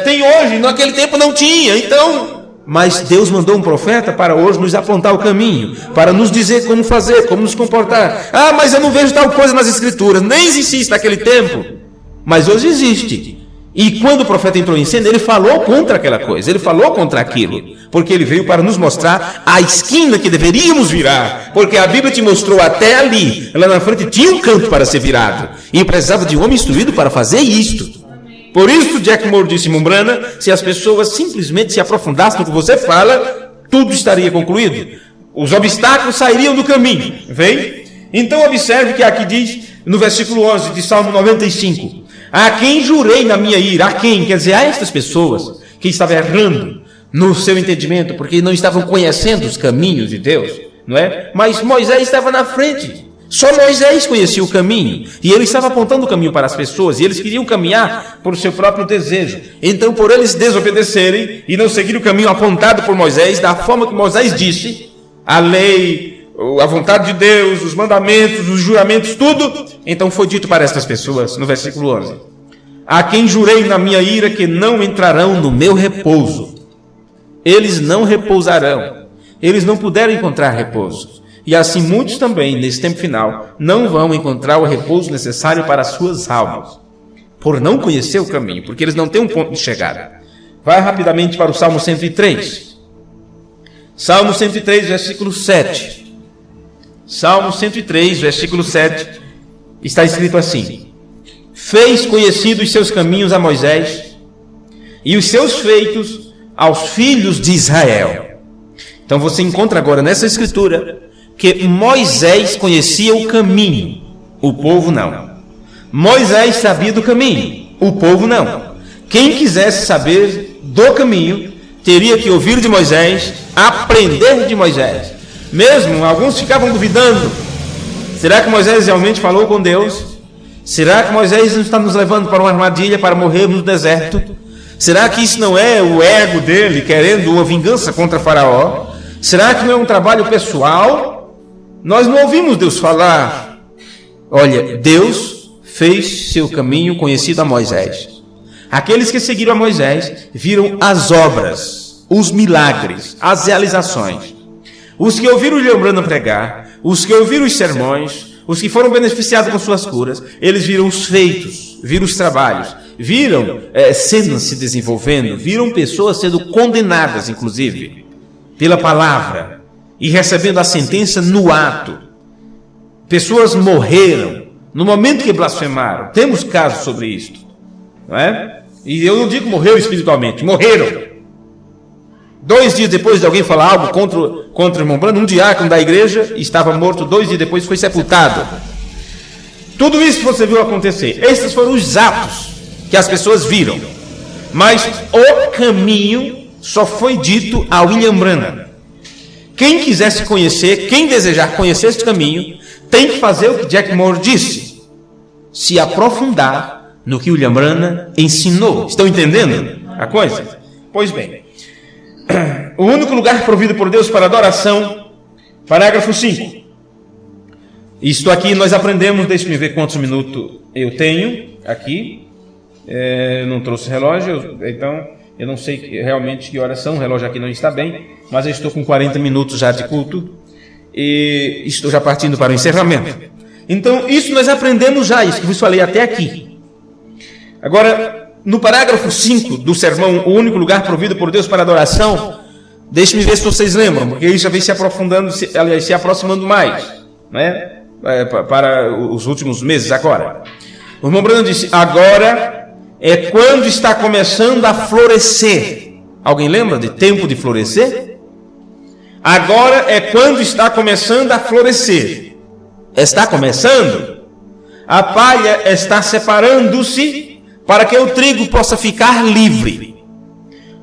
tem hoje, naquele tempo não tinha, então... Mas Deus mandou um profeta para hoje nos apontar o caminho, para nos dizer como fazer, como nos comportar. Ah, mas eu não vejo tal coisa nas Escrituras, nem existia naquele tempo, mas hoje existe. E quando o profeta entrou em cena, ele falou contra aquela coisa, ele falou contra aquilo, porque ele veio para nos mostrar a esquina que deveríamos virar, porque a Bíblia te mostrou até ali, lá na frente tinha um canto para ser virado, e precisava de um homem instruído para fazer isto. Por isso, Jack Moore disse, Mombrana, se as pessoas simplesmente se aprofundassem no que você fala, tudo estaria concluído. Os obstáculos sairiam do caminho. Vem? Então observe que aqui diz, no versículo 11 de Salmo 95, a quem jurei na minha ira, a quem? Quer dizer, a estas pessoas que estavam errando no seu entendimento, porque não estavam conhecendo os caminhos de Deus, não é? Mas Moisés estava na frente. Só Moisés conhecia o caminho, e ele estava apontando o caminho para as pessoas, e eles queriam caminhar por seu próprio desejo. Então, por eles desobedecerem e não seguir o caminho apontado por Moisés, da forma que Moisés disse, a lei, a vontade de Deus, os mandamentos, os juramentos, tudo, então foi dito para estas pessoas, no versículo 11, a quem jurei na minha ira que não entrarão no meu repouso. Eles não repousarão, eles não puderam encontrar repouso. E assim muitos também, nesse tempo final, não vão encontrar o repouso necessário para as suas almas, por não conhecer o caminho, porque eles não têm um ponto de chegada. Vai rapidamente para o Salmo 103. Salmo 103, versículo 7. Salmo 103, versículo 7, está escrito assim: fez conhecidos os seus caminhos a Moisés, e os seus feitos aos filhos de Israel. Então você encontra agora nessa escritura que Moisés conhecia o caminho, o povo não. Moisés sabia do caminho, o povo não. Quem quisesse saber do caminho, teria que ouvir de Moisés, aprender de Moisés. Mesmo, alguns ficavam duvidando, será que Moisés realmente falou com Deus? Será que Moisés não está nos levando para uma armadilha para morrermos no deserto? Será que isso não é o ego dele querendo uma vingança contra Faraó? Será que não é um trabalho pessoal? Nós não ouvimos Deus falar. Olha, Deus fez seu caminho conhecido a Moisés. Aqueles que seguiram a Moisés viram as obras, os milagres, as realizações. Os que ouviram o William Branham pregar, os que ouviram os sermões, os que foram beneficiados com suas curas, eles viram os feitos, viram os trabalhos, viram cenas se desenvolvendo, viram pessoas sendo condenadas, inclusive, pela palavra, e recebendo a sentença no ato. Pessoas morreram no momento que blasfemaram. Temos casos sobre isto, não é? E eu não digo morreu espiritualmente, morreram. 2 dias depois de alguém falar algo contra o irmão Branham, um diácono da igreja estava morto, 2 dias depois foi sepultado. Tudo isso você viu acontecer. Esses foram os atos que as pessoas viram. Mas o caminho só foi dito a William Branham. Quem quisesse conhecer, quem desejar conhecer este caminho, tem que fazer o que Jack Moore disse: se aprofundar no que William Branham ensinou. Estão entendendo a coisa? Pois bem, o único lugar provido por Deus para adoração Parágrafo 5. Isto aqui nós aprendemos, deixe-me ver quantos minutos eu tenho aqui. Não trouxe relógio, então eu não sei realmente que horas são, o relógio aqui não está bem, mas eu estou com 40 minutos já de culto e estou já partindo para o encerramento. Então, isso nós aprendemos já, isso que vos falei até aqui. Agora, no parágrafo 5 do sermão, o único lugar provido por Deus para adoração, deixe-me ver se vocês lembram, porque isso já vem se aprofundando, aliás, se aproximando mais, né? Para os últimos meses agora. O irmão Branham disse, agora é quando está começando a florescer. Alguém lembra de tempo de florescer? Agora é quando está começando a florescer. Está começando? A palha está separando-se para que o trigo possa ficar livre.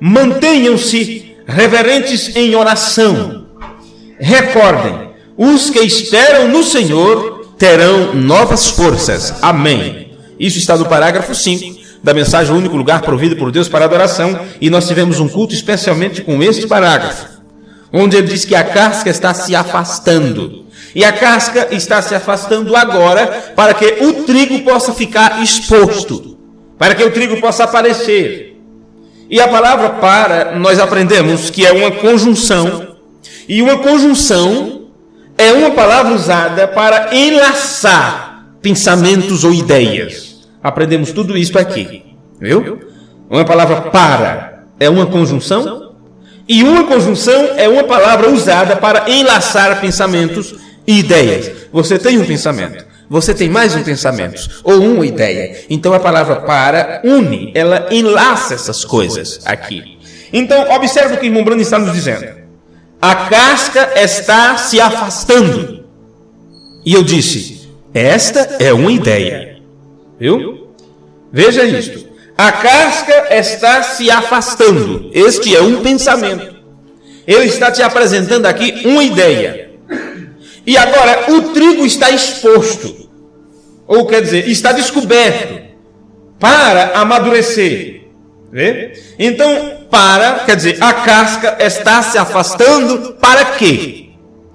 Mantenham-se reverentes em oração. Recordem, os que esperam no Senhor terão novas forças. Amém. Isso está no parágrafo 5 da mensagem O Único Lugar Provido por Deus para Adoração. E nós tivemos um culto especialmente com este parágrafo, onde ele diz que a casca está se afastando. E a casca está se afastando agora para que o trigo possa ficar exposto, para que o trigo possa aparecer. E a palavra para, nós aprendemos que é uma conjunção, e uma conjunção é uma palavra usada para enlaçar pensamentos ou ideias. Aprendemos tudo isso aqui, viu? Uma palavra para é uma conjunção, e uma conjunção é uma palavra usada para enlaçar pensamentos e ideias. Você tem um pensamento, você tem mais um pensamento, ou uma ideia. Então a palavra para une, ela enlaça essas coisas aqui. Então observe o que o irmão Branham está nos dizendo. A casca está se afastando. E eu disse, esta é uma ideia. Viu? Veja isto. A casca está se afastando. Este é um pensamento. Ele está te apresentando aqui uma ideia. E agora o trigo está exposto. Ou quer dizer, está descoberto para amadurecer. Vê? Então, para, quer dizer, a casca está se afastando para quê?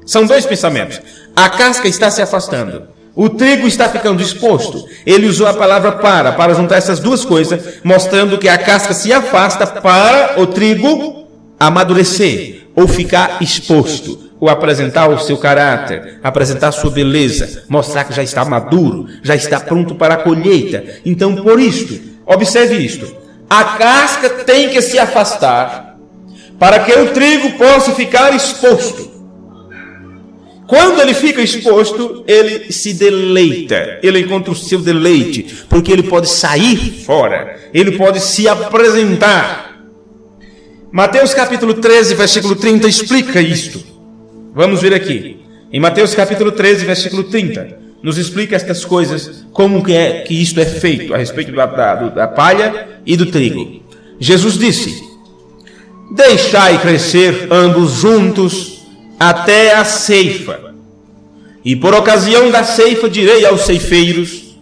São dois pensamentos. A casca está se afastando. O trigo está ficando exposto. Ele usou a palavra para juntar essas duas coisas, mostrando que a casca se afasta para o trigo amadurecer, ou ficar exposto, ou apresentar o seu caráter, apresentar a sua beleza, mostrar que já está maduro, já está pronto para a colheita. Então, por isto, observe isto. A casca tem que se afastar para que o trigo possa ficar exposto. Quando ele fica exposto, ele se deleita, ele encontra o seu deleite, porque ele pode sair fora, ele pode se apresentar. Mateus capítulo 13, versículo 30 explica isto. Vamos ver aqui. Em Mateus capítulo 13, versículo 30, nos explica estas coisas, como que isto é feito, a respeito da palha e do trigo. Jesus disse, deixai crescer ambos juntos até a ceifa. E por ocasião da ceifa direi aos ceifeiros,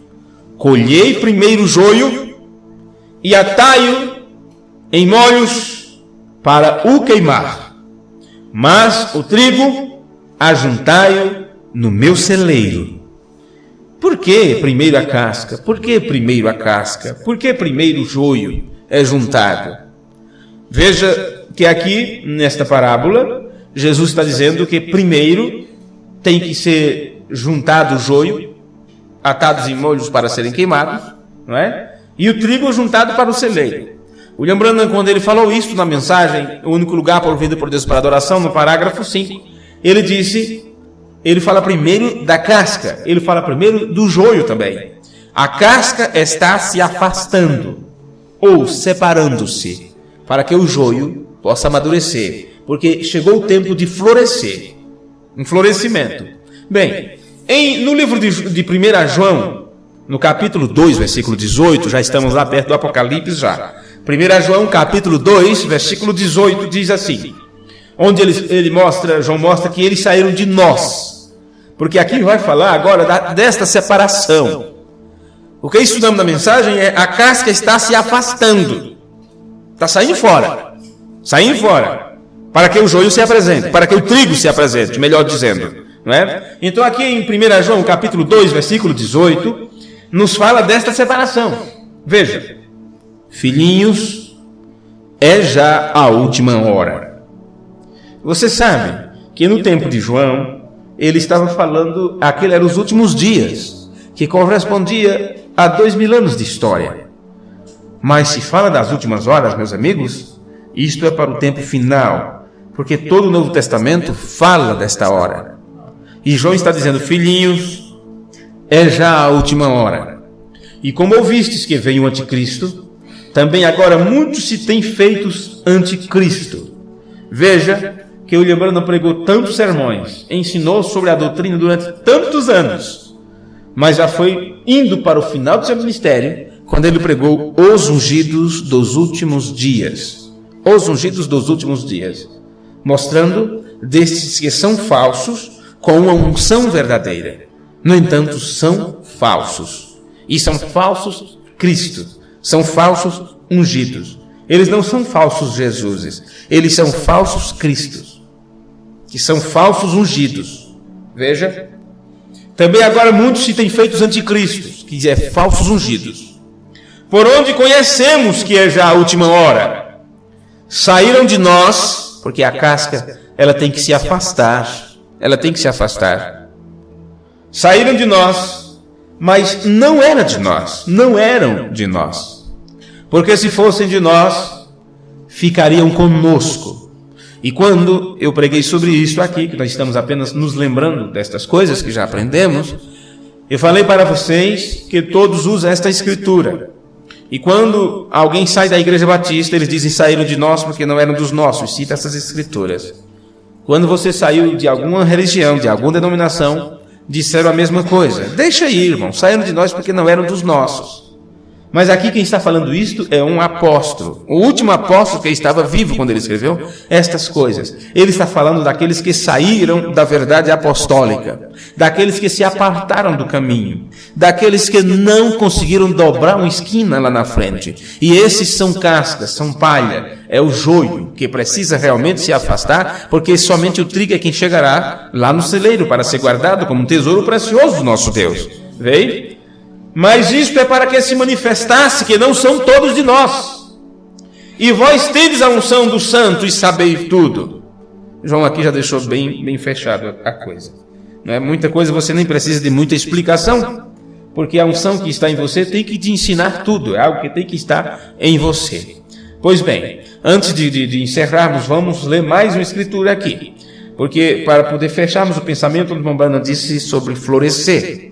colhei primeiro o joio e atai-o em molhos para o queimar. Mas o trigo ajuntai-o no meu celeiro. Por que primeiro a casca? Por que primeiro a casca? Por que primeiro o joio é juntado? Veja que aqui, nesta parábola, Jesus está dizendo que primeiro tem que ser juntado o joio, atados em molhos para serem queimados, não é? E o trigo juntado para o celeiro. William Branham, quando ele falou isso na mensagem, O Único Lugar Provido por Deus para Adoração, no parágrafo 5, ele disse... Ele fala primeiro da casca, ele fala primeiro do joio também. A casca está se afastando, ou separando-se, para que o joio possa amadurecer, porque chegou o tempo de florescer, um florescimento. Bem, no livro de 1 João, no capítulo 2, versículo 18, já estamos lá perto do Apocalipse já. 1 João, capítulo 2, versículo 18, diz assim... Onde João mostra que eles saíram de nós. Porque aqui vai falar agora desta separação. O que estudamos na mensagem é a casca está se afastando. Está saindo fora. Saindo fora. para que o joio se apresente, para que o trigo se apresente, melhor dizendo. Não é? Então aqui em 1 João, capítulo 2, versículo 18, nos fala desta separação. Veja, filhinhos, é já a última hora. Você sabe que no tempo de João, ele estava falando, aquele eram os últimos dias, que correspondia a 2000 anos de história. Mas se fala das últimas horas, meus amigos, isto é para o tempo final, porque todo o Novo Testamento fala desta hora. E João está dizendo, filhinhos, é já a última hora. E como ouvistes que veio o anticristo, também agora muitos se têm feitos anticristo. Veja que o William Branham pregou tantos sermões, ensinou sobre a doutrina durante tantos anos, mas já foi indo para o final do seu ministério, quando ele pregou os ungidos dos últimos dias. Os ungidos dos últimos dias. Mostrando destes que são falsos com uma unção verdadeira. No entanto, são falsos. E são falsos Cristos. São falsos ungidos. Eles não são falsos Jesuses. Eles são falsos Cristos. Que são falsos ungidos. Veja. Também agora muitos se têm feito anticristos. Que é falsos ungidos. Por onde conhecemos que é já a última hora. Saíram de nós, porque a casca, ela tem que se afastar. Ela tem que se afastar. Saíram de nós, mas não era de nós. Não eram de nós. Porque se fossem de nós, ficariam conosco. E quando eu preguei sobre isso aqui, que nós estamos apenas nos lembrando destas coisas que já aprendemos, eu falei para vocês que todos usam esta escritura. E quando alguém sai da igreja batista, eles dizem saíram de nós porque não eram dos nossos. Cita essas escrituras. Quando você saiu de alguma religião, de alguma denominação, disseram a mesma coisa. Deixa aí, irmão, saíram de nós porque não eram dos nossos. Mas aqui quem está falando isto é um apóstolo. O último apóstolo que estava vivo quando ele escreveu estas coisas. Ele está falando daqueles que saíram da verdade apostólica. Daqueles que se apartaram do caminho. Daqueles que não conseguiram dobrar uma esquina lá na frente. E esses são cascas, são palha. É o joio que precisa realmente se afastar, porque somente o trigo é quem chegará lá no celeiro para ser guardado como um tesouro precioso do nosso Deus. Veio? Mas isto é para que se manifestasse que não são todos de nós. E vós tendes a unção do santo e sabeis tudo. João aqui já deixou bem fechado a coisa. Não é muita coisa, você nem precisa de muita explicação, porque a unção que está em você tem que te ensinar tudo, é algo que tem que estar em você. Pois bem, antes de encerrarmos, vamos ler mais uma escritura aqui, porque para poder fecharmos o pensamento, o irmão Branham disse sobre florescer.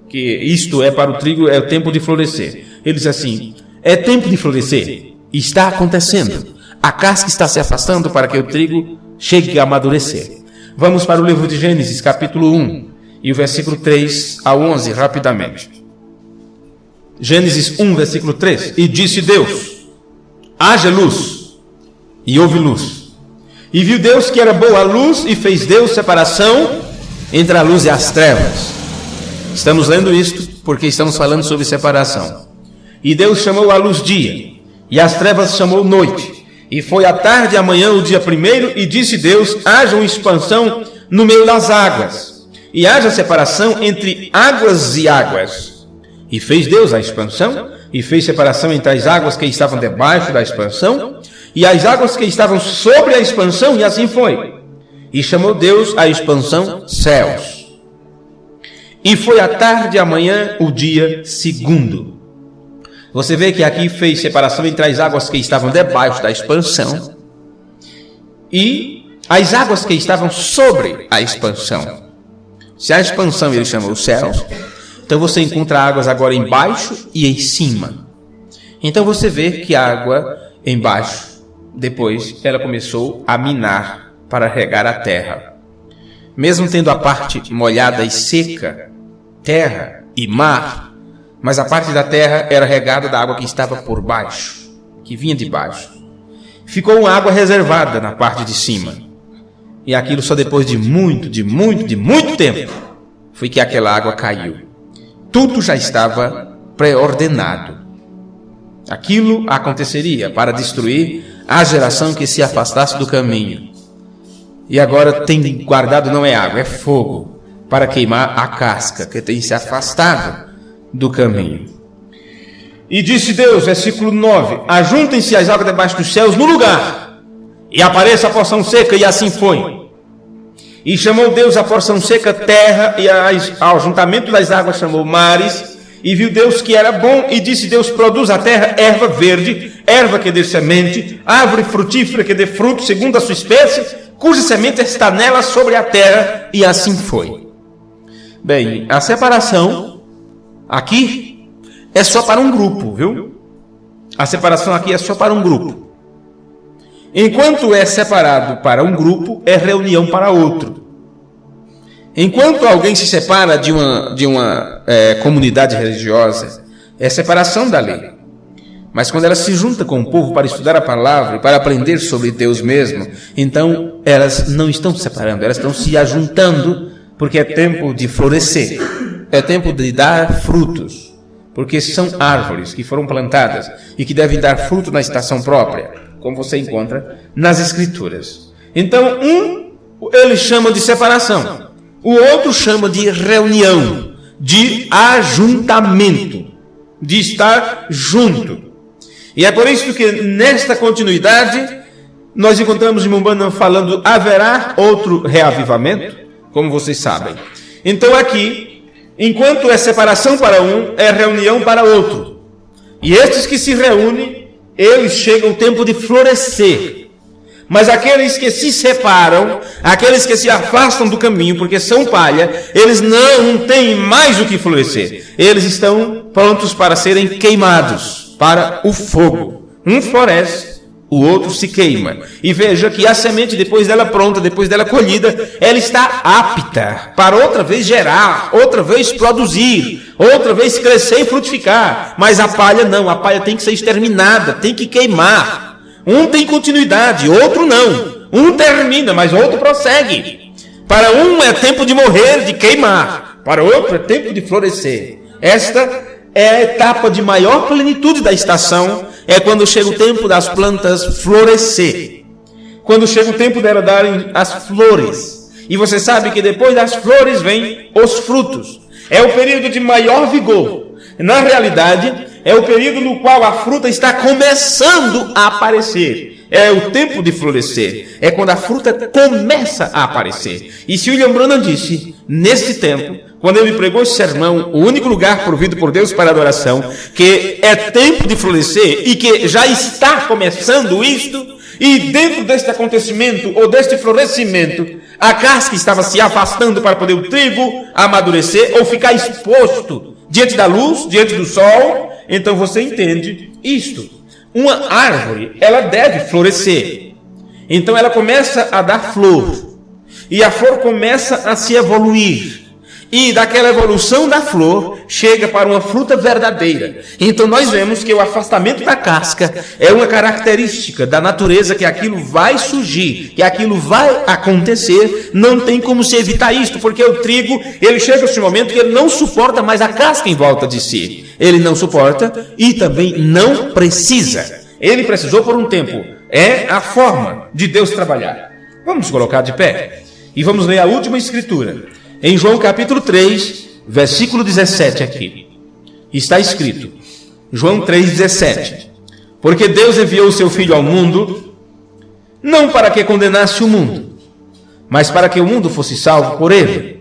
Que isto é para o trigo, é o tempo de florescer. Ele diz assim, é tempo de florescer, está acontecendo. A casca está se afastando para que o trigo chegue a amadurecer. Vamos para o livro de Gênesis, capítulo 1, e o versículo 3 a 11, rapidamente. Gênesis 1, versículo 3. E disse Deus, haja luz, e houve luz. E viu Deus que era boa a luz, e fez Deus separação entre a luz e as trevas. Estamos lendo isto porque estamos falando sobre separação. E Deus chamou a luz dia, e as trevas chamou noite. E foi a tarde e a manhã o dia primeiro, e disse Deus, haja uma expansão no meio das águas, e haja separação entre águas e águas. E fez Deus a expansão, e fez separação entre as águas que estavam debaixo da expansão, e as águas que estavam sobre a expansão, e assim foi. E chamou Deus a expansão céus. E foi a tarde e a manhã o dia segundo. Você vê que aqui fez separação entre as águas que estavam debaixo da expansão e as águas que estavam sobre a expansão. Se a expansão ele chama os céus, então você encontra águas agora embaixo e em cima. Então você vê que a água embaixo, depois ela começou a minar para regar a terra. Mesmo tendo a parte molhada e seca, terra e mar, mas a parte da terra era regada da água que estava por baixo, que vinha de baixo. Ficou uma água reservada na parte de cima. E aquilo só depois de muito tempo foi que aquela água caiu. Tudo já estava pré-ordenado. Aquilo aconteceria para destruir a geração que se afastasse do caminho. E agora tem guardado não é água, é fogo, para queimar a casca que tem se afastado do caminho. E disse Deus, versículo 9: ajuntem-se as águas debaixo dos céus no lugar, e apareça a porção seca, e assim foi. E chamou Deus a porção seca terra, e ao ajuntamento das águas chamou mares. E viu Deus que era bom, e disse Deus: produz a terra erva verde, erva que dê semente, árvore frutífera que dê fruto segundo a sua espécie, cuja semente está nela sobre a terra, e assim foi. Bem, a separação aqui é só para um grupo, viu? A separação aqui é só para um grupo. Enquanto é separado para um grupo, é reunião para outro. Enquanto alguém se separa de uma comunidade religiosa, é separação da lei. Mas quando ela se junta com o povo para estudar a palavra e para aprender sobre Deus mesmo, então elas não estão se separando, elas estão se ajuntando, porque é tempo de florescer, é tempo de dar frutos, porque são árvores que foram plantadas e que devem dar fruto na estação própria, como você encontra nas Escrituras. Então, ele chama de separação, o outro chama de reunião, de ajuntamento, de estar junto. E é por isso que nesta continuidade nós encontramos em Mumbana falando: haverá outro reavivamento, como vocês sabem. Então aqui, enquanto é separação para um, é reunião para outro. E estes que se reúnem, eles chegam ao tempo de florescer. Mas aqueles que se separam, aqueles que se afastam do caminho, porque são palha, eles não têm mais o que florescer. Eles estão prontos para serem queimados para o fogo. Um floresce, o outro se queima. E veja que a semente, depois dela pronta, depois dela colhida, ela está apta para outra vez gerar, outra vez produzir, outra vez crescer e frutificar. Mas a palha não, a palha tem que ser exterminada, tem que queimar. Um tem continuidade, outro não. Um termina, mas outro prossegue. Para um é tempo de morrer, de queimar. Para outro é tempo de florescer. Esta é a etapa de maior plenitude da estação. É quando chega o tempo das plantas florescer. Quando chega o tempo dela darem as flores. E você sabe que depois das flores vêm os frutos. É o período de maior vigor. Na realidade, é o período no qual a fruta está começando a aparecer. É o tempo de florescer. É quando a fruta começa a aparecer. E se William Branham disse, nesse tempo, quando ele pregou esse sermão, o único lugar provido por Deus para adoração, que é tempo de florescer e que já está começando isto, e dentro deste acontecimento ou deste florescimento, a casca estava se afastando para poder o trigo amadurecer ou ficar exposto diante da luz, diante do sol. Então você entende isto. Uma árvore, ela deve florescer. Então ela começa a dar flor. E a flor começa a se evoluir. E daquela evolução da flor, chega para uma fruta verdadeira. Então nós vemos que o afastamento da casca é uma característica da natureza, que aquilo vai surgir, que aquilo vai acontecer. Não tem como se evitar isto, porque o trigo, ele chega a esse momento que ele não suporta mais a casca em volta de si. Ele não suporta e também não precisa. Ele precisou por um tempo. É a forma de Deus trabalhar. Vamos colocar de pé e vamos ler a última escritura. Em João capítulo 3, versículo 17 aqui, está escrito, João 3,17, porque Deus enviou o seu Filho ao mundo, não para que condenasse o mundo, mas para que o mundo fosse salvo por ele.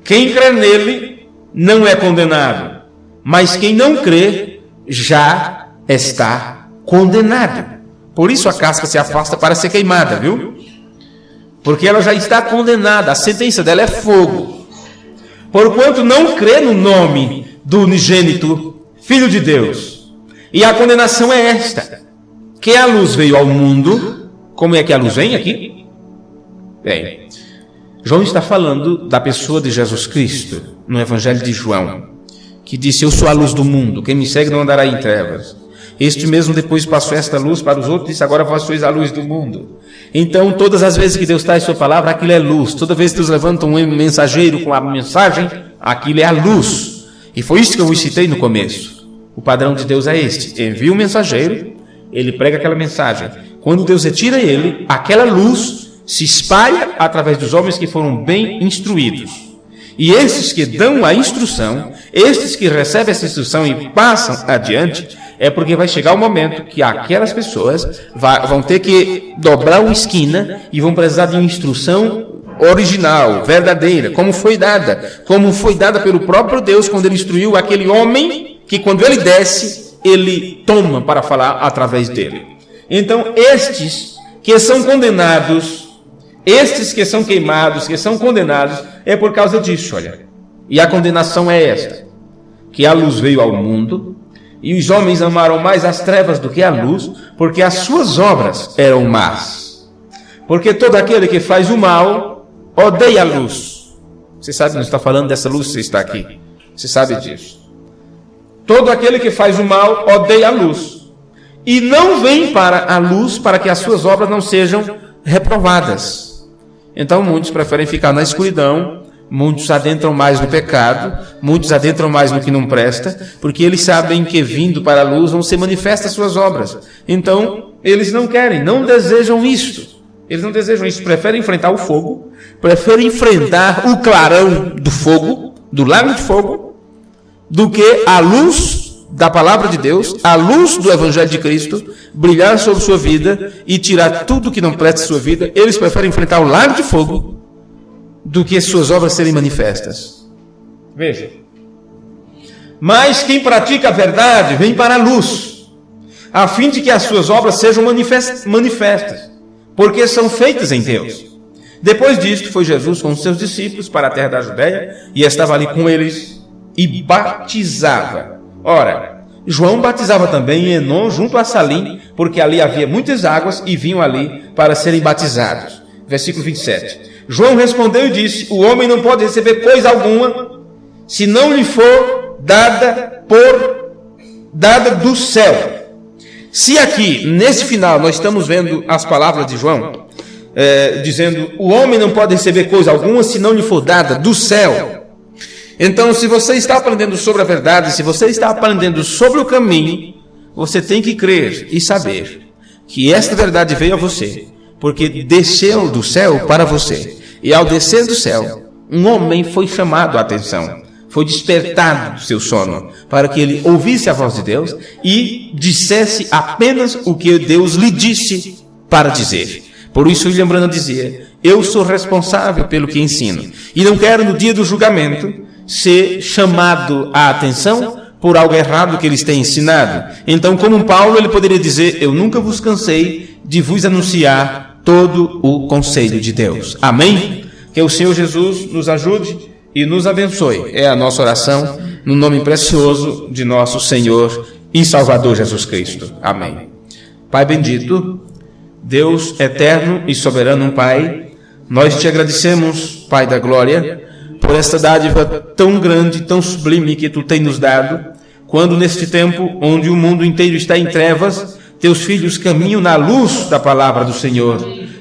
Quem crê nele não é condenado, mas quem não crê já está condenado. Por isso a casca se afasta para ser queimada, viu? Porque ela já está condenada, a sentença dela é fogo. Porquanto não crê no nome do unigênito Filho de Deus. E a condenação é esta, que a luz veio ao mundo. Como é que a luz vem aqui? Bem, João está falando da pessoa de Jesus Cristo, no Evangelho de João, que disse, eu sou a luz do mundo, quem me segue não andará em trevas. Este mesmo depois passou esta luz para os outros e disse, agora vós sois a luz do mundo. Então, todas as vezes que Deus traz sua palavra, aquilo é luz. Toda vez que Deus levanta um mensageiro com a mensagem, aquilo é a luz. E foi isso que eu vos citei no começo. O padrão de Deus é este. Envia o mensageiro, ele prega aquela mensagem. Quando Deus retira ele, aquela luz se espalha através dos homens que foram bem instruídos. E esses que dão a instrução, estes que recebem essa instrução e passam adiante, é porque vai chegar o momento que aquelas pessoas vão ter que dobrar uma esquina e vão precisar de uma instrução original, verdadeira, como foi dada pelo próprio Deus quando ele instruiu aquele homem que quando ele desce, ele toma para falar através dele. Então, estes que são condenados, estes que são queimados, que são condenados, é por causa disso, olha. E a condenação é esta, que a luz veio ao mundo, e os homens amaram mais as trevas do que a luz, porque as suas obras eram más. Porque todo aquele que faz o mal, odeia a luz. Você sabe, não está falando dessa luz, você está aqui. Você sabe disso. Todo aquele que faz o mal, odeia a luz. E não vem para a luz para que as suas obras não sejam reprovadas. Então muitos preferem ficar na escuridão, muitos adentram mais no pecado, muitos adentram mais no que não presta, porque eles sabem que vindo para a luz vão ser manifestas suas obras. Então eles não querem, não desejam isto. Eles não desejam isso, preferem enfrentar o fogo, preferem enfrentar o clarão do fogo, do lago de fogo, do que a luz da palavra de Deus, a luz do Evangelho de Cristo, brilhar sobre sua vida e tirar tudo que não presta sua vida. Eles preferem enfrentar o lago de fogo do que suas obras serem manifestas. Veja. Mas quem pratica a verdade vem para a luz, a fim de que as suas obras sejam manifestas, porque são feitas em Deus. Depois disto, foi Jesus com os seus discípulos para a terra da Judéia, e estava ali com eles e batizava. Ora, João batizava também em Enom, junto a Salim, porque ali havia muitas águas, e vinham ali para serem batizados. Versículo 27. João respondeu e disse: o homem não pode receber coisa alguma, se não lhe for dada do céu. Se aqui, nesse final, nós estamos vendo as palavras de João, dizendo, o homem não pode receber coisa alguma, se não lhe for dada do céu. Então, se você está aprendendo sobre a verdade, se você está aprendendo sobre o caminho, você tem que crer e saber que esta verdade veio a você, porque desceu do céu para você. E ao descer do céu, um homem foi chamado a atenção, foi despertado do seu sono, para que ele ouvisse a voz de Deus e dissesse apenas o que Deus lhe disse para dizer. Por isso, William Branham dizia, eu sou responsável pelo que ensino, e não quero no dia do julgamento ser chamado a atenção por algo errado que eles têm ensinado. Então, como Paulo, ele poderia dizer, eu nunca vos cansei de vos anunciar todo o conselho de Deus. Amém? Que o Senhor Jesus nos ajude e nos abençoe. É a nossa oração no nome precioso de nosso Senhor e Salvador Jesus Cristo. Amém. Pai bendito, Deus eterno e soberano Pai, nós te agradecemos, Pai da glória, por esta dádiva tão grande, tão sublime que tu tens nos dado, quando neste tempo onde o mundo inteiro está em trevas, teus filhos caminham na luz da palavra do Senhor.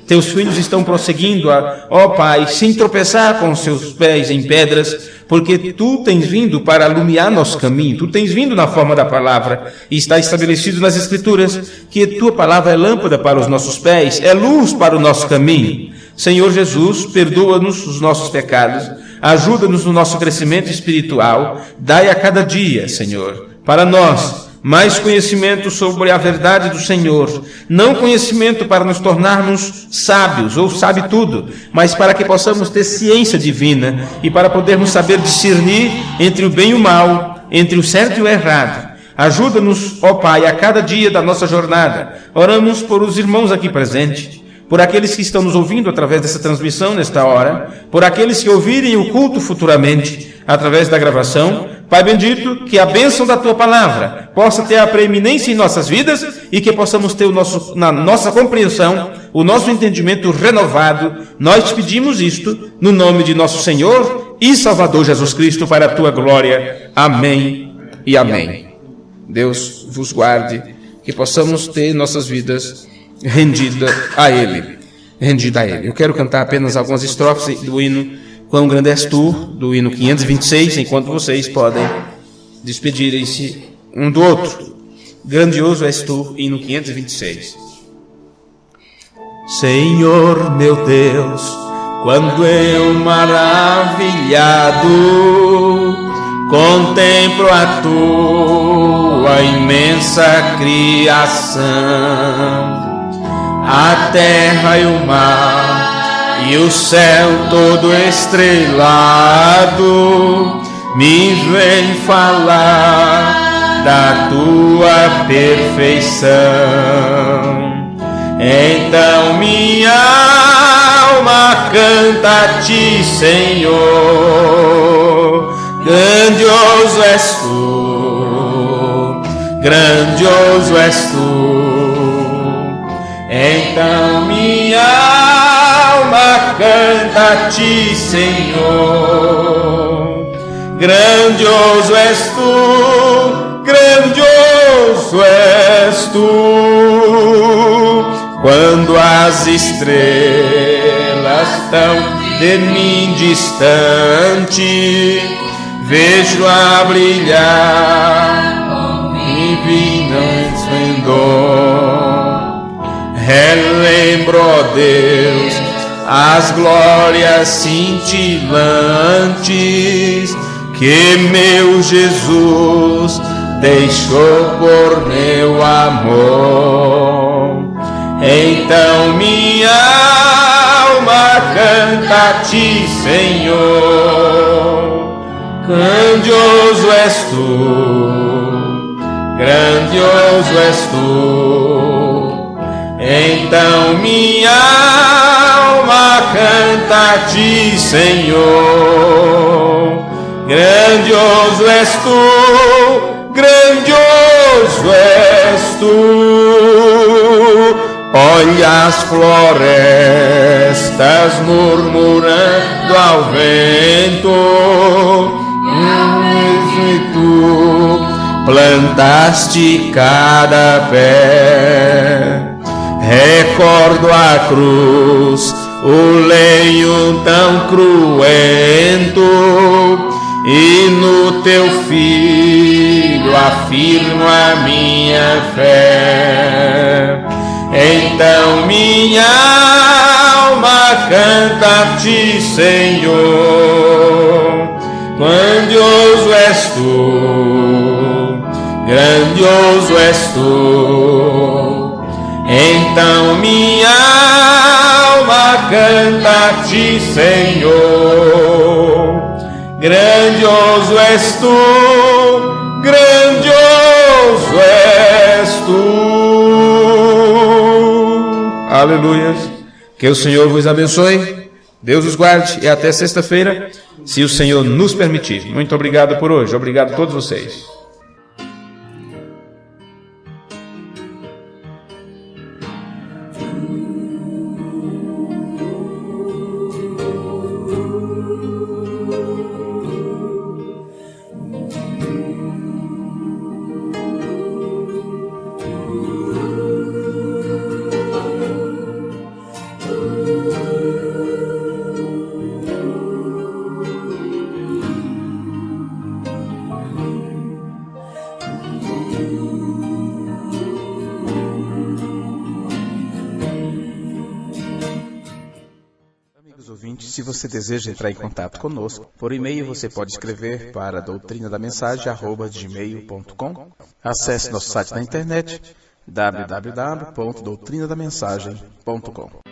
Teus filhos estão prosseguindo, ó Pai, sem tropeçar com seus pés em pedras, porque tu tens vindo para iluminar nosso caminho, tu tens vindo na forma da palavra, e está estabelecido nas Escrituras que tua palavra é lâmpada para os nossos pés, é luz para o nosso caminho. Senhor Jesus, perdoa-nos os nossos pecados, ajuda-nos no nosso crescimento espiritual, dai a cada dia, Senhor, para nós, mais conhecimento sobre a verdade do Senhor, não conhecimento para nos tornarmos sábios ou sabe tudo, mas para que possamos ter ciência divina e para podermos saber discernir entre o bem e o mal, entre o certo e o errado. Ajuda-nos, ó Pai, a cada dia da nossa jornada. Oramos por os irmãos aqui presentes, por aqueles que estão nos ouvindo através dessa transmissão nesta hora, por aqueles que ouvirem o culto futuramente através da gravação. Pai bendito, que a bênção da tua palavra possa ter a preeminência em nossas vidas e que possamos ter na nossa compreensão, o nosso entendimento renovado. Nós te pedimos isto no nome de nosso Senhor e Salvador Jesus Cristo, para a tua glória. Amém e amém. Deus vos guarde, que possamos ter nossas vidas rendida a Ele. Eu quero cantar apenas algumas estrofes do hino Quão Grande És Tu, do hino 526, enquanto vocês podem despedirem-se um do outro. Grandioso és Tu, hino 526. Senhor meu Deus, quando eu maravilhado contemplo a tua imensa criação, a terra e o mar e o céu todo estrelado, me vem falar da tua perfeição. Então minha alma canta a ti, Senhor. Grandioso és tu, grandioso és tu. Então minha alma canta a ti, Senhor. Grandioso és tu, grandioso és tu. Quando as estrelas estão de mim distante, vejo-a brilhar divino esplendor. Relembro, ó Deus, as glórias cintilantes que meu Jesus deixou por meu amor. Então minha alma canta a ti, Senhor. Grandioso és tu, grandioso és tu. Então minha alma canta a ti, Senhor. Grandioso és tu, grandioso és tu. Olha as florestas murmurando ao vento, e tu plantaste cada pé. Recordo a cruz, o lenho tão cruento, e no teu filho afirmo a minha fé. Então minha alma canta a ti, Senhor. Grandioso és tu, grandioso és tu. Então minha alma canta a ti, Senhor. Grandioso és tu, grandioso és tu. Aleluia. Que o Senhor vos abençoe, Deus os guarde e até sexta-feira, se o Senhor nos permitir. Muito obrigado por hoje. Obrigado a todos vocês. Se você deseja entrar em contato conosco, por e-mail você pode escrever para doutrinadamensagem@gmail.com. Acesse nosso site na internet www.doutrinadamensagem.com.